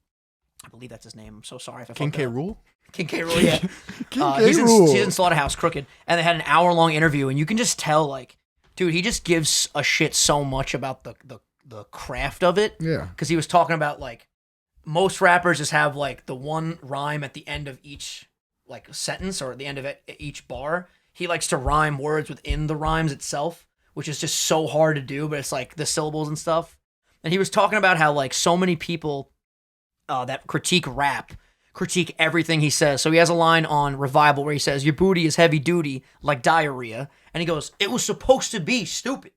I believe that's his name. I'm so sorry if I King fucked K. it up. Rool? King K. Rool, yeah. King K. He's Rool. in Slaughterhouse Crooked, and they had an hour-long interview, and you can just tell, like, dude, he just gives a shit so much about the craft of it. Yeah. Because he was talking about, like, most rappers just have, like, the one rhyme at the end of each, like, sentence or at the end of each bar. He likes to rhyme words within the rhymes itself, which is just so hard to do, but it's, like, the syllables and stuff. And he was talking about how, like, so many people that critique rap critique everything he says. So he has a line on Revival where he says, your booty is heavy duty like diarrhea. And he goes, it was supposed to be stupid.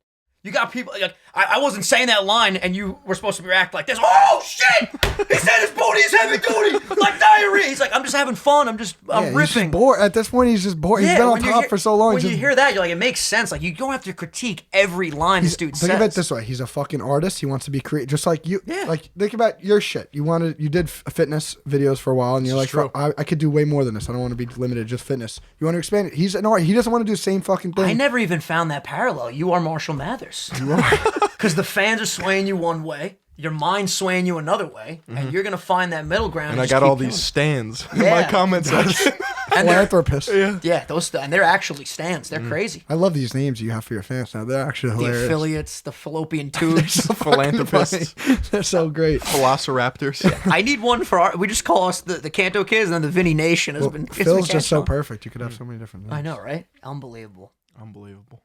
You got people like, I wasn't saying that line and you were supposed to react like this. Oh shit! He said his booty is heavy duty like diarrhea. He's like, I'm just having fun. I'm He's riffing. just bored. At this point, he's just bored. He's been on when you top for so long. When he's you just- hear that, you're like, it makes sense. Like, you don't have to critique every line this dude Think of it says. this way: he's a fucking artist. He wants to be creative, just like you. Yeah. Like think about your shit. You did fitness videos for a while, and you're like, This is true. I could do way more than this. I don't want to be limited to just fitness. You want to expand it. He's an art. He doesn't want to do the same fucking thing. I never even found that parallel. You are Marshall Mathers. Because the fans are swaying you one way, your mind's swaying you another way, and you're going to find that middle ground. And I just got keep all going. these stands in Yeah. my comment section. And they're, Philanthropist. yeah, and they're actually stands. They're crazy. I love these names you have for your fans now. They're actually The hilarious. affiliates, the fallopian tubes. Philanthropists. They're so great. Velociraptors. I need one for we just call us the Canto Kids, and then the Vinny Nation has been. it's been Phil's just so catching on. perfect. You could have so many different names. I know, right? Unbelievable. Unbelievable.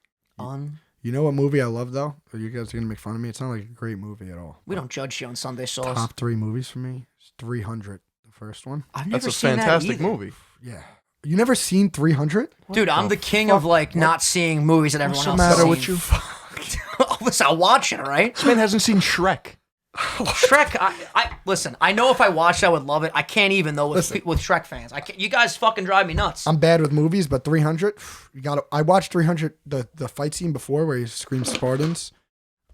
You know what movie I love though? Are you guys gonna make fun of me? It's not like a great movie at all. We don't judge you on Sunday sauce. Top 3 movies for me. It's 300, the first one. I've never That's a seen fantastic that either. movie. Yeah. You never seen 300? Dude, I'm the king of like not seeing movies that everyone else What's the has matter seen. with you? Listen, I'll watch it, all right? This man hasn't seen Shrek. Shrek, listen, I know if I watched it, I would love it. I can't even, though, with Shrek fans. You guys fucking drive me nuts. I'm bad with movies, but 300, you got to. I watched 300, the fight scene before where he screams Spartans.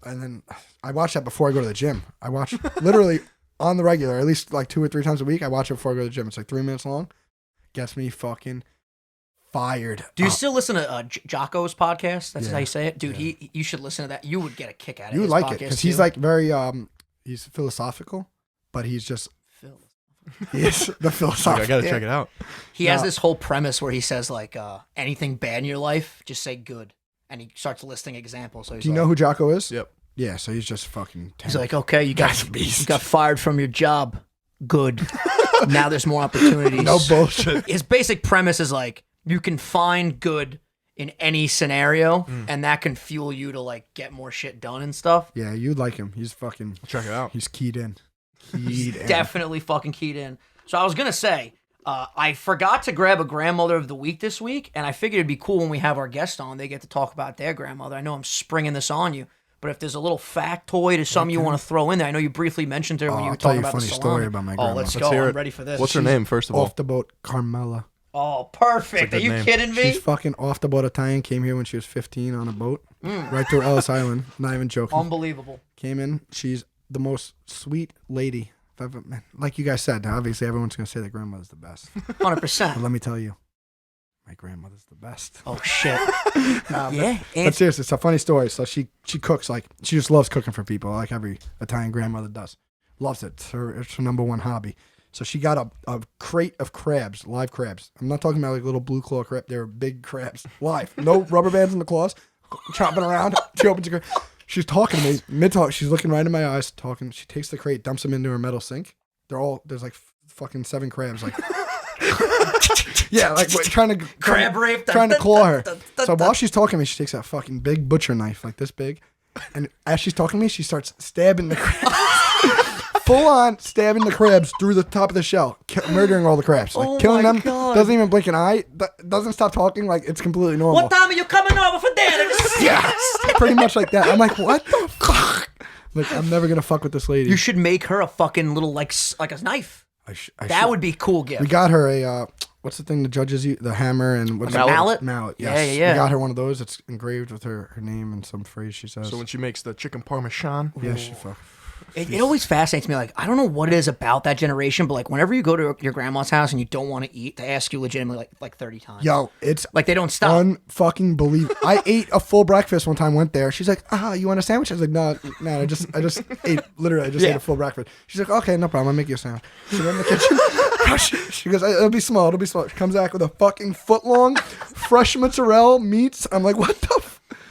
And then I watch that before I go to the gym. I watch literally on the regular, at least like 2 or 3 times a week. I watch it before I go to the gym. It's like 3 minutes long. Gets me fucking fired. Do you still listen to Jacko's podcast? That's Yeah. how you say it? Dude, you should listen to that. You would get a kick out of it. You would like it because he's like very, he's philosophical, but he's just, he is the philosophical. I gotta check it out. He has this whole premise where he says like, anything bad in your life, just say good. And he starts listing examples. So he's Do you know who Jacko is? Yep. Yeah, so he's just fucking He's like, okay, you got beast. fired from your job. Good. Now there's more opportunities. No bullshit. His basic premise is like, you can find good in any scenario, and that can fuel you to like get more shit done and stuff. Yeah, you'd like him. He's fucking, Check it out. he's keyed in. Definitely fucking keyed in. So I was gonna say, I forgot to grab a grandmother of the week this week, and I figured it'd be cool when we have our guest on. They get to talk about their grandmother. I know I'm springing this on you, but if there's a little factoid or something you want to throw in there, I know you briefly mentioned her when you were I'll tell talking you a about funny the story salami. about my Oh, grandma. let's Let's go. hear I'm it. ready for this. What's her name, first of all? Off the boat, Carmela. Oh, perfect. It's a Are good you name. kidding me? She's fucking off the boat Italian. Came here when she was 15 on a boat, right through Ellis Island. Not even joking. Unbelievable. Came in. She's the most sweet lady I've ever met. Like you guys said, obviously everyone's gonna say that grandmother's the best. 100%. But let me tell you, my grandmother's the best. Oh, shit. Yeah. But seriously, it's a funny story. So she cooks like she just loves cooking for people, like every Italian grandmother does. Loves it. It's her number one hobby. So she got a crate of crabs, live crabs. I'm not talking about like little blue claw crab. They're big crabs, live. No rubber bands in the claws. Chopping around. She opens the crate. She's talking to me mid-talk. She's looking right in my eyes, talking. She takes the crate, dumps them into her metal sink. There's like fucking 7 crabs, like yeah, like trying to Crab rape. trying to claw her. So while she's talking to me, she takes that fucking big butcher knife, like this big, and as she's talking to me, she starts stabbing the crabs. Full on stabbing the crabs through the top of the shell, murdering all the crabs, like killing them. God. Doesn't even blink an eye. Doesn't stop talking. Like it's completely normal. What time are you coming over for dinner? Yeah, pretty much like that. I'm like, what the fuck? Like I'm never gonna fuck with this lady. You should make her a fucking little like a knife. I That should. would be a cool gift. We got her a what's the thing the judges use? The hammer and what's A mallet? Mallet. Yeah, Yes. yeah. We got her one of those. It's engraved with her name and some phrase she says. So when she makes the chicken parmesan, yeah, she fuck. It always fascinates me. Like, I don't know what it is about that generation, but like whenever you go to your grandma's house and you don't want to eat, they ask you legitimately like 30 times. Yo, it's Like they don't stop. unfucking believable. I ate a full breakfast one time. Went there. She's like, you want a sandwich? I was like, no. I just ate. Literally, I just ate a full breakfast. She's like, okay, no problem. I'll make you a sandwich. So we're in the kitchen. She goes, it'll be small. It'll be small. She comes back with a fucking foot long, fresh mozzarella meats. I'm like, what the.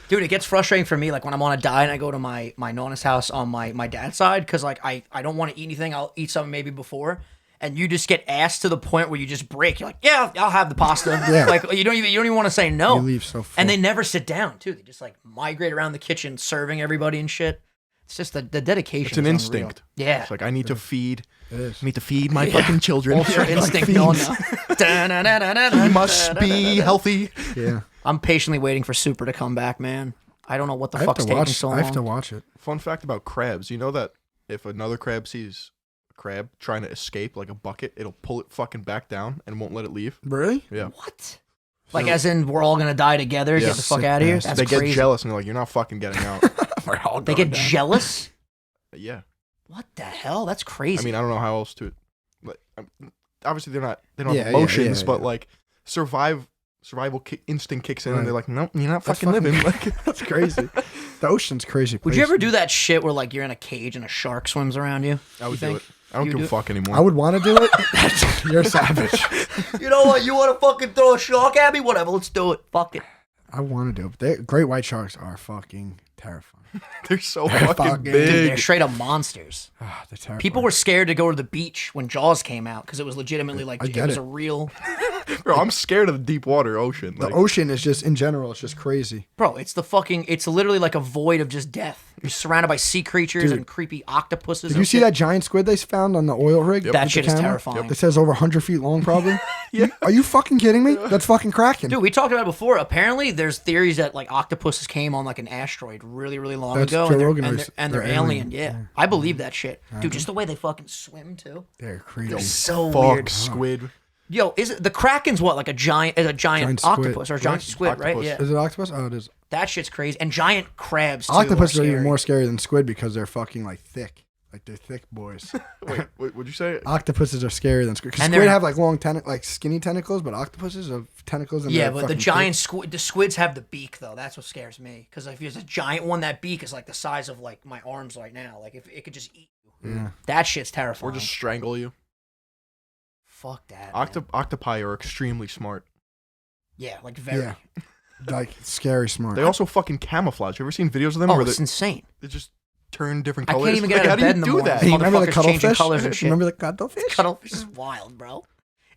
Dude, it gets frustrating for me, like when I'm on a diet and I go to my nonna's house on my dad's side, because like I don't want to eat anything. I'll eat something maybe before, and you just get asked to the point where you just break. You're like, yeah, I'll have the pasta. Yeah. Like you don't even want to say no. You leave so full. And they never sit down too. They just like migrate around the kitchen, serving everybody and shit. It's just the dedication. it's an is unreal. instinct. Yeah. It's like I need to feed. It is. I need to feed my fucking children. Ultra instinct going now. You must be healthy. Yeah. I'm patiently waiting for Super to come back, man. I don't know what the I have fuck's to taking watch. so I long. have to watch it. Fun fact about crabs. You know that if another crab sees a crab trying to escape like a bucket, it'll pull it fucking back down and won't let it leave. Really? Yeah. What? Like, as in, we're all gonna die together. Yeah. Get the fuck out of here. Sick That's They crazy. get jealous and they're like, "You're not fucking getting out." They get jealous. Yeah. What the hell? That's crazy. I mean, I don't know how else to. Like, obviously, they don't Yeah, have yeah, emotions, yeah, but yeah. like survival instinct kicks in, Right. and they're like, "Nope, you're not That's fucking living." fucking- Like, That's crazy. The ocean's crazy. would you place. ever do that shit where like you're in a cage and a shark swims around you? I would You do think? it. I don't You give do a it? fuck anymore. I would want to do it. You're savage. You know what? You want to fucking throw a shark at me? Whatever. Let's do it. Fuck it. I want to do it. Great white sharks are fucking terrifying. They're so They're fucking fucking- big. Dude, they're straight up monsters. Ah, they're terrible. People were scared to go to the beach when Jaws came out because it was legitimately like I it get was it. a real. Bro, I'm scared of the deep water ocean. The Like, ocean is just, in general, it's just crazy. Bro, it's literally like a void of just death. You're surrounded by sea creatures Dude. and creepy octopuses. Did you see that giant squid they found on the oil rig? That with shit the is camera? terrifying. It says over 100 feet long, probably. Yeah. Are you fucking kidding me? That's fucking cracking. Dude, we talked about it before. Apparently, there's theories that like octopuses came on like an asteroid really, really long That's ago, Joe and they're, Rogan and was- they're, and they're they're alien. alien. Yeah, I believe that shit, dude. Just the way they fucking swim too. They're crazy. They're so fuck weird. squid. Yo, is it the Kraken's what like a giant Giant squid, octopus or a giant right? squid, right? Octopus. Yeah, Is it octopus? Oh, it is. that shit's crazy. And giant crabs. Too Octopuses are scary. even more scary than squid because they're fucking like thick. Like they're thick boys. Wait, what'd you say? Octopuses are scarier than squid. Because And squid they're- have like long like skinny tentacles, but octopuses have tentacles. And Yeah, they're but the fucking giant the squids have the beak though. That's what scares me. Because if there's a giant one, that beak is like the size of like my arms right now. Like if it could just eat you. thick. Yeah. That shit's Or terrifying. just strangle you. Fuck that. man. Octopi are extremely smart. Yeah, like very. Yeah. Like scary smart. They also fucking camouflage. You ever seen videos of them Oh, where it's they insane. just turn different I colors? can't even get Like, out of how bed do in the you do morning. that? Hey, you remember the Motherfuckers changing cuttlefish? colors and shit. Remember the cuttlefish? Cuttlefish is wild, bro.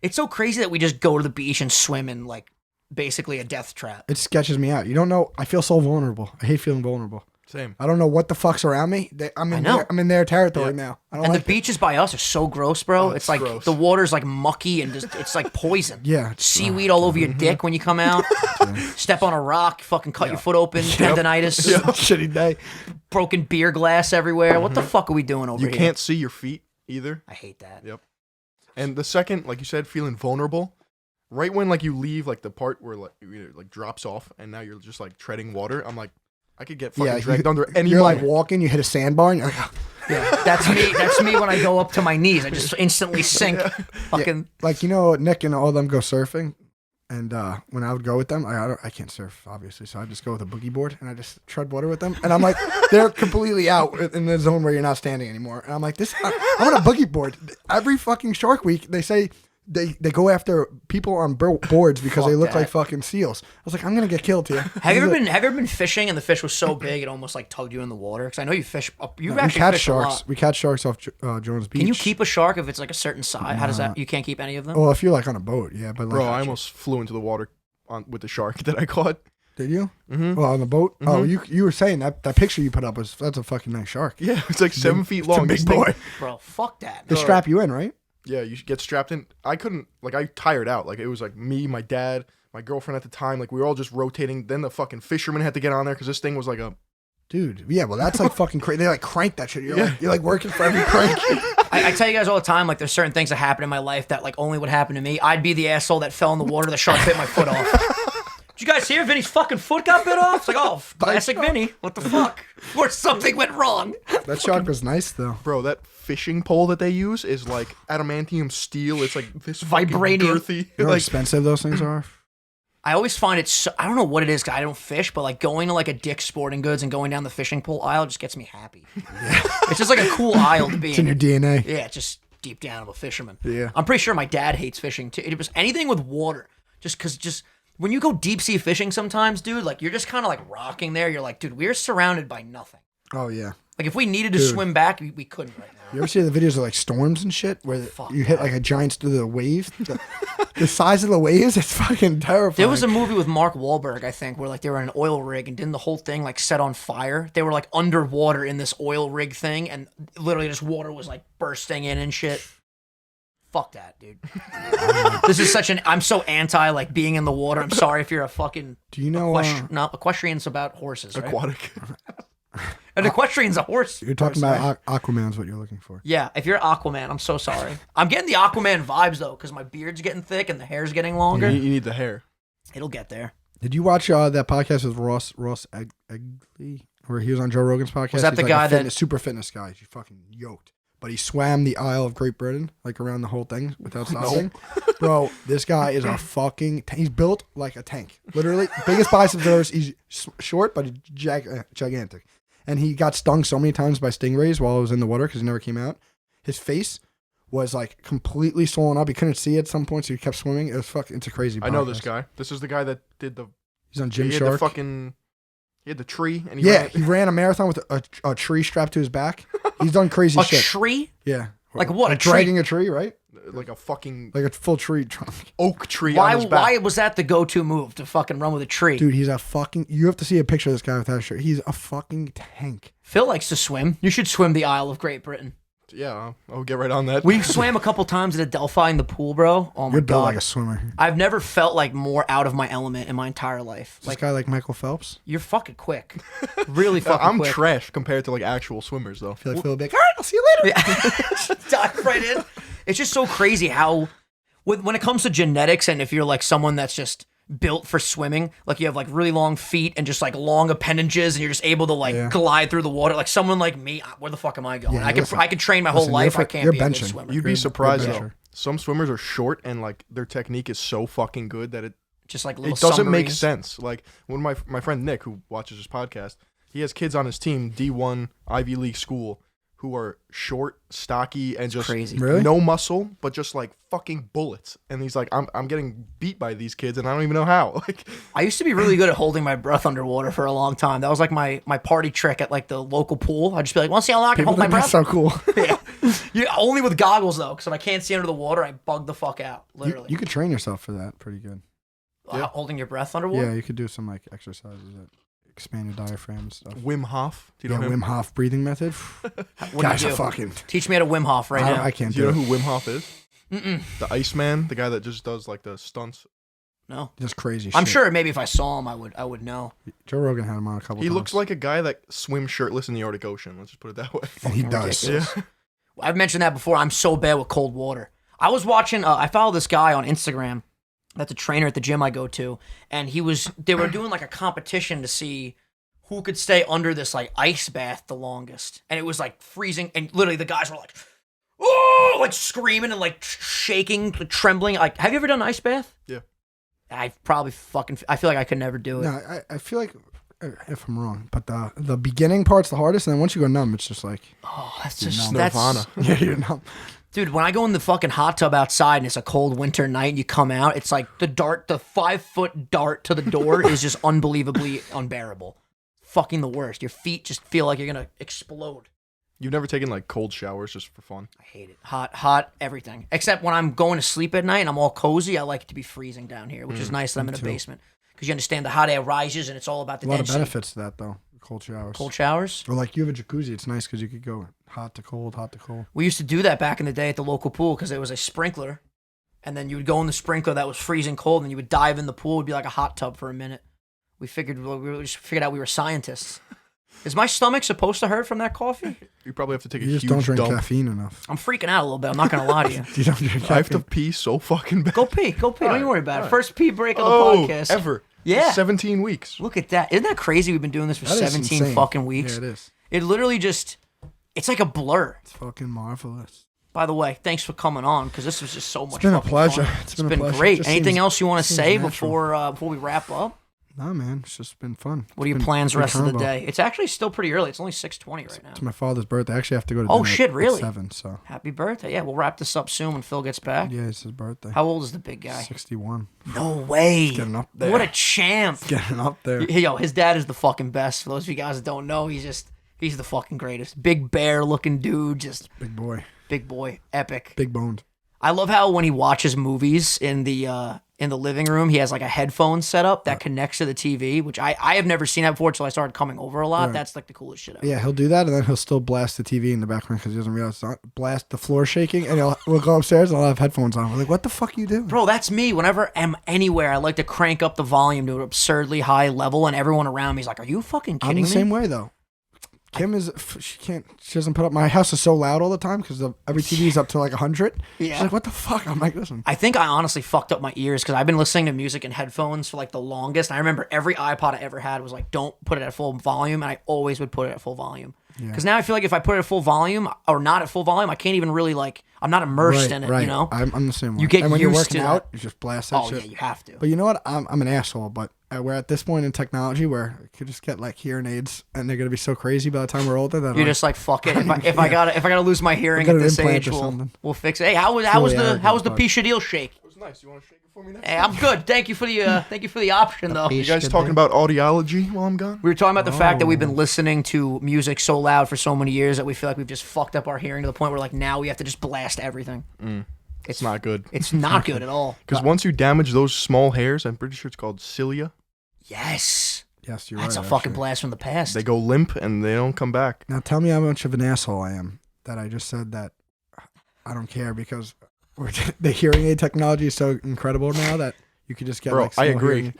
It's so crazy that we just go to the beach and swim in like basically a death trap. It sketches me out. You don't know. I feel so vulnerable. I hate feeling vulnerable. Same. I don't know what the fuck's around me. I'm in know. I'm in their territory Yeah. now. I don't And like the beaches by us are so gross, bro. Oh, it's it's like gross. the water's like mucky and just it's like poison. Yeah, it's- Seaweed all over your dick when you come out. Step on a rock, fucking cut your foot open, tendonitis, Shitty day. broken beer glass everywhere. What the fuck are we doing over You here? can't see your feet either. I hate that. Yep. And the second, like you said, feeling vulnerable, right when like you leave like the part where like it like drops off and now you're just like treading water, I'm like, I could get fucking dragged under any You're like moment. walking, you hit a sandbar, and you're like, Yeah, that's me. That's me when I go up to my knees. I just instantly sink. Fucking. like Nick and all them go surfing, and when I would go with them, I can't surf obviously, so I just go with a boogie board and I just tread water with them, and I'm like, they're completely out in the zone where you're not standing anymore, and I'm like, I'm on a boogie board. Every fucking Shark Week, they say. They go after people on boards because they Fuck look that. like fucking seals. I was like, I'm gonna get killed here. Have you ever been fishing and the fish was so big it almost like tugged you in the water? Because I know you fish. You We actually catch fish a sharks. lot. We catch sharks off Jones Beach. Can you keep a shark if it's like a certain size? How does that? You can't keep any of them. Well, if you're like on a boat, yeah. But like, Bro, I almost flew into the water with the shark that I caught. did you? Mm-hmm. Well, on the boat. Oh, you were saying that picture you put up that's a fucking nice shark. Yeah, it's like 7 feet long. It's a This big thing- boy. Bro, fuck that. They strap you in, right? Yeah, you should get strapped in. I couldn't, like, I tired out. Like, it was like me, my dad, my girlfriend at the time. Like, we were all just rotating. Then the fucking fisherman had to get on there because this thing was like a. Dude, yeah. Well, that's like fucking crazy. They like crank that shit. You're like working for every crank. I tell you guys all the time, like there's certain things that happen in my life that like only would happen to me. I'd be the asshole that fell in the water. The shark bit my foot off. Did you guys hear Vinny's fucking foot got bit off? It's like, oh, classic Vinny. What the fuck? Or something went wrong. That shark was nice though. Bro, that fishing pole that they use is like adamantium steel. It's like this fucking Vibranium. girthy. You know how Like, expensive those things are? I always find it so, I don't know what it is because I don't fish, but like going to like a Dick's Sporting Goods and going down the fishing pole aisle just gets me happy. It's just like a cool aisle to be It's in your DNA. Yeah, it's just deep down I'm a fisherman. Yeah. I'm pretty sure my dad hates fishing too. It was anything with water. Just when you go deep sea fishing sometimes, dude, like you're just kind of like rocking there. You're like, dude, we're surrounded by nothing. Oh yeah. Like if we needed to Dude. swim back, we couldn't right now. You ever see the videos of like storms and shit where Fuck you hit like a giant the waves? The size of the waves, it's fucking terrifying. There was a movie with Mark Wahlberg, I think, where like they were in an oil rig and didn't the whole thing like set on fire? They were like underwater in this oil rig thing and literally just water was like bursting in and shit. Fuck that, dude. This is I'm so anti like being in the water. I'm sorry if you're a fucking Do you know? no, equestrian's about horses, right? aquatic. An equestrian's a horse. You're talking about Aquaman's what you're looking for. Yeah, if you're Aquaman, I'm so sorry. I'm getting the Aquaman vibes though, because my beard's getting thick and the hair's getting longer. You need the hair. It'll get there. Did you watch that podcast with Ross Egley, where he was on Joe Rogan's podcast? Was that He's the like guy a that- super fitness guy? He's fucking yoked, but he swam the Isle of Great Britain like around the whole thing without stopping. Bro, this guy is a fucking. He's built like a tank, literally biggest biceps ever. He's short but gigantic, and he got stung so many times by stingrays while he was in the water because he never came out. His face was like completely swollen up. He couldn't see at some point, so he kept swimming. It was fucking. It's a crazy. I know podcast. this guy. This is the guy that did the. He's on Jim he had the Shark. fucking. He had the tree, and he ran a marathon with a tree strapped to his back. He's done crazy shit. A tree? Yeah. Like what? Like dragging a tree, right? like a fucking Like a full tree trunk. oak tree on his back. Why was that the go-to move to fucking run with a tree? Dude, he's a fucking... You have to see a picture of this guy with that shirt. He's a fucking tank. Phil likes to swim. You should swim the Isle of Great Britain. Yeah, I'll get right on that. We swam a couple times at Adelphi in the pool, bro. Oh my You're built God. like a swimmer. I've never felt like more out of my element in my entire life. This Like, guy like Michael Phelps. you're fucking quick. Really fucking I'm quick. trash compared to like actual swimmers though. I feel like Phil will be like, all right, I'll see you later. Yeah. Dive right in. It's just so crazy how, when it comes to genetics, and if you're like someone that's just built for swimming, like you have like really long feet and just like long appendages, and you're just able to like glide through the water. Like someone like me, where the fuck am I going? Yeah, I could train my whole life. I can't you're be a good benching. swimmer. You'd You're be surprised a though. bencher. Some swimmers are short and like their technique is so fucking good that it Just like little doesn't make submarines. sense. Like when my friend Nick, who watches this podcast, he has kids on his team, D1 Ivy League school, who are short, stocky, and just Crazy. Really? no muscle, but just like fucking bullets. And he's like, I'm getting beat by these kids, and I don't even know how. Like, I used to be really good at holding my breath underwater for a long time. That was like my party trick at like the local pool. I'd just be like, "Want to see how long I can People hold my think that's breath?" so cool. Yeah, only with goggles though, because if I can't see under the water, I bug the fuck out. Literally, You could train yourself for that pretty good. holding your breath underwater. Yeah, you could do some like exercises that expand your diaphragm and stuff. Wim Hof. Do you Yeah, know him? Wim Hof breathing method. What Guys do are you do? fucking... Teach me how to Wim Hof right now. I can't Do you do know it. who Wim Hof is? Mm-mm. The Iceman, the guy that just does like the stunts. No, Just crazy I'm shit. sure maybe if I saw him, I would know. Joe Rogan had him on a couple He times. looks like a guy that swims shirtless in the Arctic Ocean. Let's just put it that way. And he does. ridiculous. Yeah. I've mentioned that before. I'm so bad with cold water. I was watching. I follow this guy on Instagram. That's a trainer at the gym I go to, and they were doing like a competition to see who could stay under this like ice bath the longest, and it was like freezing, and literally the guys were like, "Oh!" like screaming and like shaking, trembling. Like, have you ever done an ice bath? Yeah. I probably I feel like I could never do it. No, I feel like, if I'm wrong, but the beginning part's the hardest, and then once you go numb, it's just like, Oh, that's You're just numb. that's Nirvana. yeah, you're numb. Dude, when I go in the fucking hot tub outside and it's a cold winter night and you come out, it's like the 5-foot dart to the door is just unbelievably unbearable. Fucking the worst. Your feet just feel like you're gonna explode. You've never taken like cold showers just for fun? I hate it. Hot, everything. Except when I'm going to sleep at night and I'm all cozy, I like it to be freezing down here, which is nice that I'm in a too. basement. Because you understand the hot air rises and it's all about the A lot of density. benefits to that, though. Cold showers. Cold showers. Or like you have a jacuzzi. It's nice because you could go hot to cold, hot to cold. We used to do that back in the day at the local pool because there was a sprinkler. And then you would go in the sprinkler that was freezing cold and you would dive in the pool. It would be like a hot tub for a minute. We just figured out we were scientists. Is my stomach supposed to hurt from that coffee? You probably have to take a You just huge don't drink dump. caffeine enough. I'm freaking out a little bit. I'm not going to lie to you. You don't drink caffeine. I have to pee so fucking bad. Go pee. Don't even worry about it. Alright. First pee break of the Oh, podcast. ever. Yeah. 17 weeks. Look at that. Isn't that crazy? We've been doing this for That is 17 insane. fucking weeks. Yeah, it is. It literally just, it's like a blur. It's fucking marvelous. By the way, thanks for coming on because this was just so much It's been a fucking pleasure. fun. It's It's been a been pleasure. great. It just Anything seems- else you want to seems say natural. before we wrap up? Nah, man. It's just been fun. What are your It's been plans the good rest of the combo. day? It's actually still pretty early. It's only 6:20 right now. It's my father's birthday. I actually have to go to Oh, dinner shit, at really? 7, so. Happy birthday. Yeah, we'll wrap this up soon when Phil gets back. Yeah, it's his birthday. How old is the big guy? 61. No way. Getting up there. What a champ. Getting up there. Yo, his dad is the fucking best. For those of you guys that don't know, he's the fucking greatest. Big bear looking dude, just Big boy. big boy, epic. Big boned. I love how when he watches movies in the living room, he has like a headphone set up that connects to the TV, which I have never seen that before until I started coming over a lot. Right. That's like the coolest shit ever. Yeah, he'll do that, and then he'll still blast the TV in the background because he doesn't realize it's not. Blast the floor shaking, and we'll go upstairs and I'll have headphones on. We're like, what the fuck are you doing? Bro, that's me. Whenever I'm anywhere, I like to crank up the volume to an absurdly high level, and everyone around me is like, "Are you fucking I'm kidding the me?" same way, though. Kim she doesn't put up, my house is so loud all the time because every TV is up to like 100. Yeah. She's like, what the fuck? I'm like, listen. I think I honestly fucked up my ears because I've been listening to music in headphones for like the longest. I remember every iPod I ever had was like, don't put it at full volume, and I always would put it at full volume. Because now I feel like if I put it at full volume or not at full volume, I can't even really like, I'm not immersed in it, right. you know? I'm the same way. You get and when you're used working to out, that. you just blast that Oh, shit. yeah, you have to. But you know what? I'm an asshole, but we're at this point in technology where you could just get like hearing aids, and they're gonna be so crazy by the time we're older that You're just like, fuck it. If I gotta lose my hearing Get at an this implant age, or we'll something. we'll fix it. Hey, how was really the arrogant, Pisha deal shake? It was nice. You want to shake it for me next Hey, time? I'm good. Thank you for the option, though. You guys talking about audiology while I'm gone? We were talking about the fact that we've been listening to music so loud for so many years that we feel like we've just fucked up our hearing to the point where like now we have to just blast everything. It's not good. It's not good at all. Because once you damage those small hairs, I'm pretty sure it's called cilia. Yes. Yes, you're That's right. a fucking actually. blast from the past. They go limp and they don't come back. Now tell me how much of an asshole I am that I just said that I don't care because the hearing aid technology is so incredible now that you could just get Bro, like small I agree. hearing-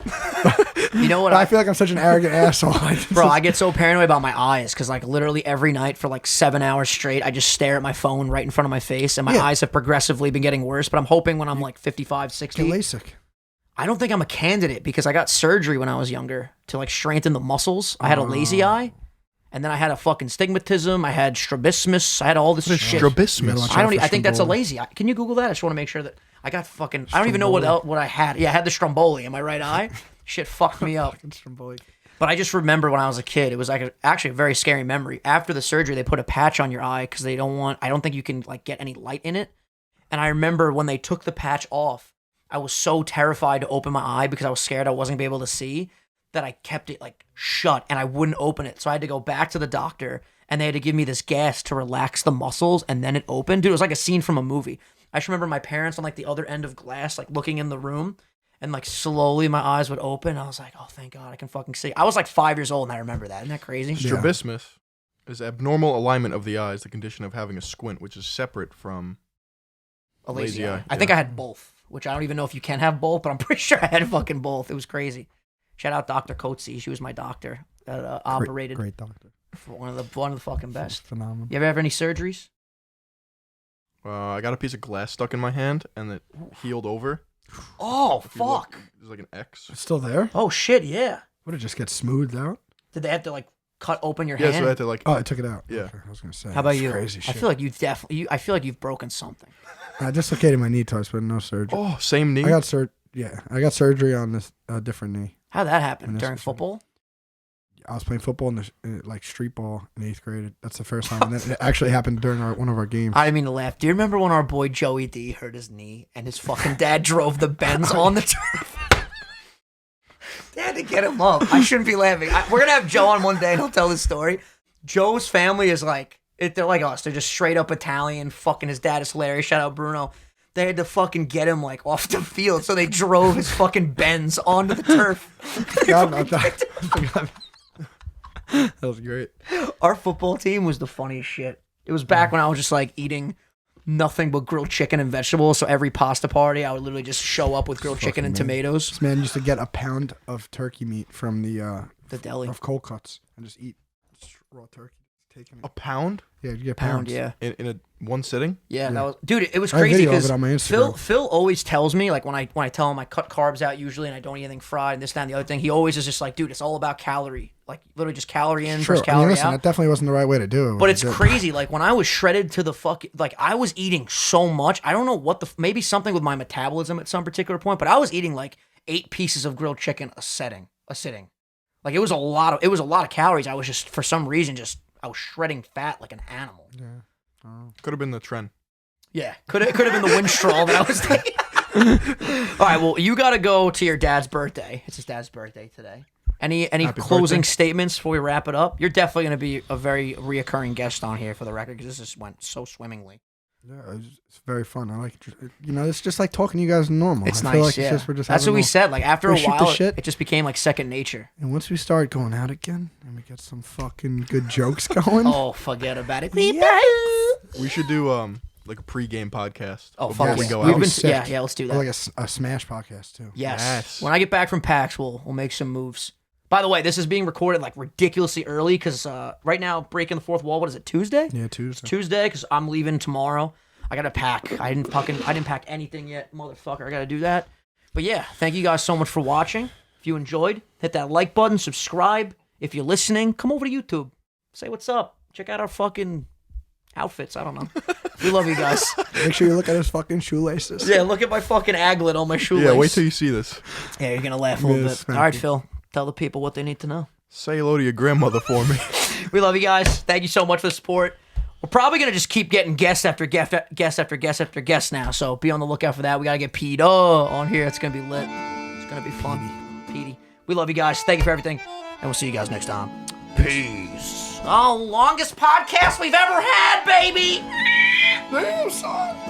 You know what? But I feel like I'm such an arrogant asshole. I get so paranoid about my eyes because like literally every night for like 7 hours straight, I just stare at my phone right in front of my face and my Yeah. eyes have progressively been getting worse. But I'm hoping when I'm like 55, 60, Get LASIK. I don't think I'm a candidate because I got surgery when I was younger to like strengthen the muscles. I had a lazy eye, and then I had a fucking stigmatism. I had strabismus. I had all this shit. Strabismus. I think that's a lazy eye. Can you Google that? I just want to make sure that I got fucking. I don't even know what I had. Yeah, I had the stromboli in my right eye. Shit fucked me up. But I just remember when I was a kid, it was like actually a very scary memory. After the surgery, they put a patch on your eye because I don't think you can like get any light in it. And I remember when they took the patch off, I was so terrified to open my eye because I was scared I wasn't gonna be able to see that I kept it like shut and I wouldn't open it. So I had to go back to the doctor and they had to give me this gas to relax the muscles and then it opened. Dude, it was like a scene from a movie. I just remember my parents on like the other end of glass, like looking in the room and like slowly my eyes would open. I was like, oh, thank God I can fucking see. I was like 5 years old and I remember that. Isn't that crazy? Strabismus is abnormal alignment of the eyes, the condition of having a squint, which is separate from A lazy eye. eye. I think I had both, which I don't even know if you can have both, but I'm pretty sure I had fucking both. It was crazy. Shout out Dr. Coetzee. She was my doctor that operated Great doctor. for one of the fucking best. Phenomenal. You ever have any surgeries? I got a piece of glass stuck in my hand and it healed over. Oh, If you look, fuck. there's like an X. It's still there? Oh, shit, yeah. Would it just get smoothed out? Did they have to, like, cut open your Yeah, hand? so I had to like. Oh, I took it out. Yeah. Okay, I was gonna say. How about That's you? Crazy shit. I feel like you've definitely, I feel like you've broken something. I dislocated my knee twice, but no surgery. Oh, same knee. I got I got surgery on this different knee. How'd that happen? Meniscus During surgery. football? I was playing football like street ball in 8th grade. That's the first time, and then it actually happened during one of our games. I didn't mean to laugh. Do you remember when our boy Joey D hurt his knee and his fucking dad drove the Benz on the turf? They had to get him up. I shouldn't be laughing. We're going to have Joe on one day and he'll tell this story. Joe's family is like, they're like us. They're just straight up Italian. Fucking his dad is hilarious. Shout out Bruno. They had to fucking get him like off the field, so they drove his fucking Benz onto the turf. God, no, that was great. Our football team was the funniest shit. It was back when I was just like eating nothing but grilled chicken and vegetables. So every pasta party, I would literally just show up with grilled chicken and tomatoes. This man used to get a pound of turkey meat from the deli. of cold cuts and just eat raw turkey. Taking A it. pound Yeah, you get Pound, pounds. yeah. in one sitting. Yeah, that was, dude. It was I have crazy video of because it on my Instagram. Phil always tells me like when I tell him I cut carbs out usually and I don't eat anything fried and this that and the other thing. He always is just like, dude, it's all about calorie, like literally just calorie in Sure. versus I mean, calorie listen, out. that definitely wasn't the right way to do it. But it's crazy. Like when I was shredded to the fuck, like I was eating so much. I don't know what maybe something with my metabolism at some particular point, but I was eating like 8 pieces of grilled chicken a sitting. Like it was a lot of calories. I was just for some reason I was shredding fat like an animal. Yeah. Could have been the trend. Yeah, could have been the Winstrol that I was taking. All right, well, you got to go to your dad's birthday. It's his dad's birthday today. Any Happy closing birthday. statements before we wrap it up? You're definitely going to be a very reoccurring guest on here for the record because this just went so swimmingly. Yeah, it's very fun. I like it. You know, it's just like talking to you guys normal. It's I nice, feel like yeah. It's just, we're just That's what having we a- said. Like after a we shoot the while, shit. it just became like second nature. And once we start going out again and we get some fucking good jokes going. Oh, forget about it. We should do like a pre-game podcast. Oh, before fuck we yeah. go We've out. been, Sick. yeah, let's do Or that. like a Smash podcast too. Yes. Yes. When I get back from PAX, we'll make some moves. By the way, this is being recorded like ridiculously early because right now, breaking the fourth wall. What is it? Tuesday? Yeah, Tuesday. Tuesday because I'm leaving tomorrow. I gotta pack. I didn't pack anything yet, motherfucker. I gotta do that. But yeah, thank you guys so much for watching. If you enjoyed, hit that like button, subscribe. If you're listening, come over to YouTube. Say what's up. Check out our fucking outfits. I don't know. We love you guys. Make sure you look at his fucking shoelaces. Yeah, look at my fucking aglet on my shoelace. Yeah, wait till you see this. Yeah, you're gonna laugh a little Yeah, bit. smack All right, you. Phil. Tell the people what they need to know. Say hello to your grandmother for me. We love you guys. Thank you so much for the support. We're probably going to just keep getting guest after guest after guest after guest now, so be on the lookout for that. We got to get Pete on here. It's going to be lit. It's going to be fun. Petey. We love you guys. Thank you for everything, and we'll see you guys next time. Peace. Oh, longest podcast we've ever had, baby! Damn, son.